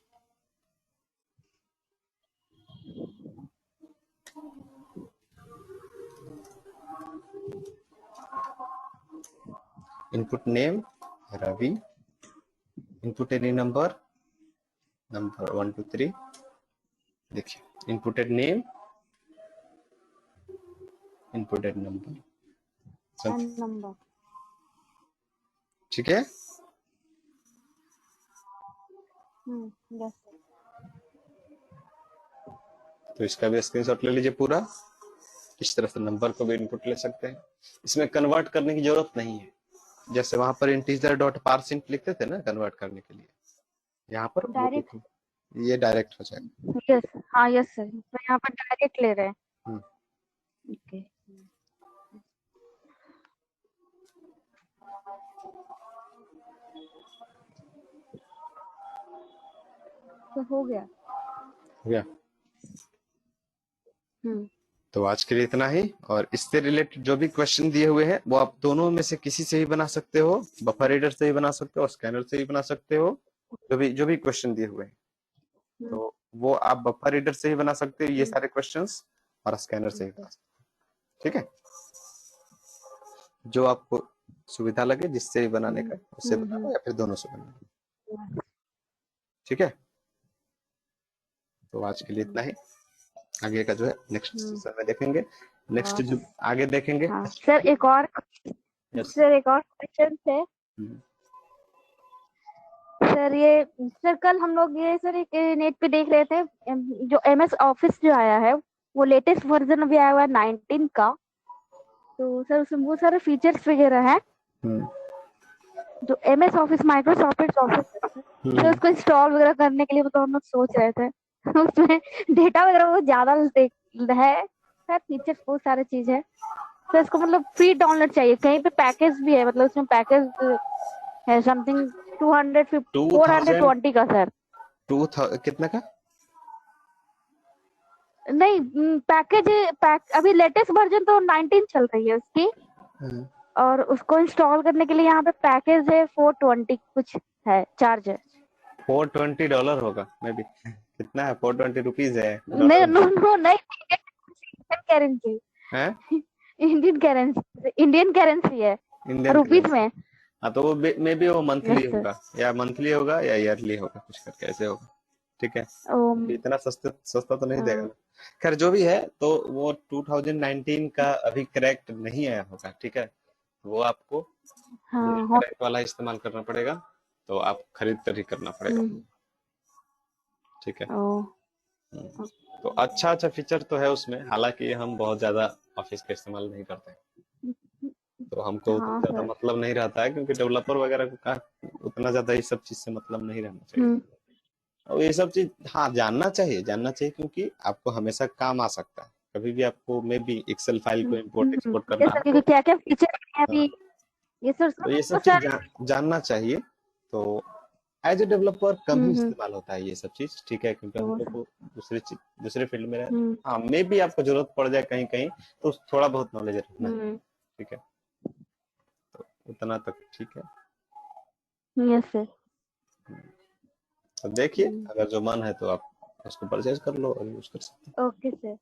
Input name Ravi, input any number, number 1 2 3। देखिए, inputted name input an number. An number. ठीक है, यस। तो इसका भी स्क्रीनशॉट ले लीजिए पूरा। इस तरह से नंबर को भी इनपुट ले सकते हैं, इसमें कन्वर्ट करने की जरूरत नहीं है। जैसे वहां पर इंटीजर डॉट पार्सिंट लिखते थे ना कन्वर्ट करने के लिए, यहाँ पर वो डायरेक्ट। लिखें, ये डायरेक्ट हो जाएगा। यस। हाँ यस सर, तो यहाँ पर डायरेक्ट ले रहे हैं। हम्म, ओके। तो हो गया। हो गया। हम्म। तो आज के लिए इतना ही, और इससे रिलेटेड जो भी क्वेश्चन दिए हुए हैं वो आप दोनों में से किसी से ही बना सकते हो, बफर रीडर से ही बना सकते हो, स्कैनर से ही बना सकते हो। जो भी क्वेश्चन दिए हुए हैं तो वो आप बफर रीडर से ही बना सकते हो ये सारे क्वेश्चंस, और स्कैनर से ही बना सकते हो। ठीक है, जो आपको सुविधा लगे जिससे भी बनाने का उससे बनाओ, या फिर दोनों से बनाओ। ठीक है, तो आज के लिए इतना ही। आगे का जो है नेक्स्ट सेशन में देखेंगे, नेक्स्ट जो आगे देखेंगे। हाँ सर, एक और यस। सर, एक और क्वेश्चन है सर। ये सर कल हम लोग ये सर एक नेट पे देख रहे थे, जो MS ऑफिस जो आया है वो लेटेस्ट वर्जन अभी आया हुआ है 19 का। तो सर उसमें बहुत सारे फीचर्स वगैरह है जो MS ऑफिस, माइक्रोसॉफ्ट ऑफिस, तो उसको इंस्टॉल वगैरह करने के लिए तो हम लोग सोच रहे थे। उसमें डेटा वगैरह बहुत ज्यादा है सर, फीचर्स बहुत सारे चीज है। तो इसको मतलब फ्री डाउनलोड चाहिए, कहीं पे पैकेज भी है, मतलब उसमें पैकेज है समथिंग 250 2000 420 का सर। कितना का? नहीं, अभी लेटेस्ट वर्जन तो 19 चल रही है उसकी, और उसको इंस्टॉल करने के लिए यहाँ पे पैकेज है 420 कुछ है, चार्ज है। $420 होगा मे बी। कितना है? 420 रुपीज है, नहीं, डॉलर नो नो नहीं, इंडियन करेंसी, है। इंडियन करेंसी है, इंडियन रुपीज करेंसी। में। हाँ तो वो मे बी वो मंथली यस सर। होगा, या मंथली होगा या ईयरली होगा, कुछ करके ऐसे होगा। ठीक है, अभी इतना सस्ता तो नहीं देगा ना। खैर जो भी है, तो वो 2019 का अभी करेक्ट नहीं आया होगा। ठीक है, वो आपको हाँ। करेक्ट वाला इस्तेमाल करना पड़ेगा, तो आप खरीद कर ही करना पड़ेगा। ठीक है, तो अच्छा अच्छा फीचर तो है उसमें, हालांकि हम बहुत ज्यादा ऑफिस का इस्तेमाल नहीं करते हैं, तो हमको उतना हाँ ज्यादा सर। मतलब नहीं रहता है, क्योंकि डेवलपर वगैरह को उतना ज्यादा इस सब चीज से मतलब नहीं रहना चाहिए। और ये सब चीज हाँ जानना चाहिए, क्योंकि आपको हमेशा काम आ सकता है। कभी भी आपको मे बी एक्सेल फाइल को इम्पोर्ट एक्सपोर्ट ये करना सर, है क्योंकि तो क्या क्या फीचर है हाँ, अभी, ये सर तो ये तो सब चीज सर। जानना चाहिए। तो एज ए डेवलपर कम ही इस्तेमाल होता है ये सब चीज। ठीक है, क्योंकि हम लोग को दूसरे फील्ड में हाँ मे भी आपको जरूरत पड़ जाए कहीं कहीं, तो थोड़ा बहुत नॉलेज रखना है। ठीक है, तो उतना तक ठीक है। Yes sir. तो देखिए, अगर जो मन है तो आप उसको परचेज कर लो और यूज कर सकते हैं। Okay sir.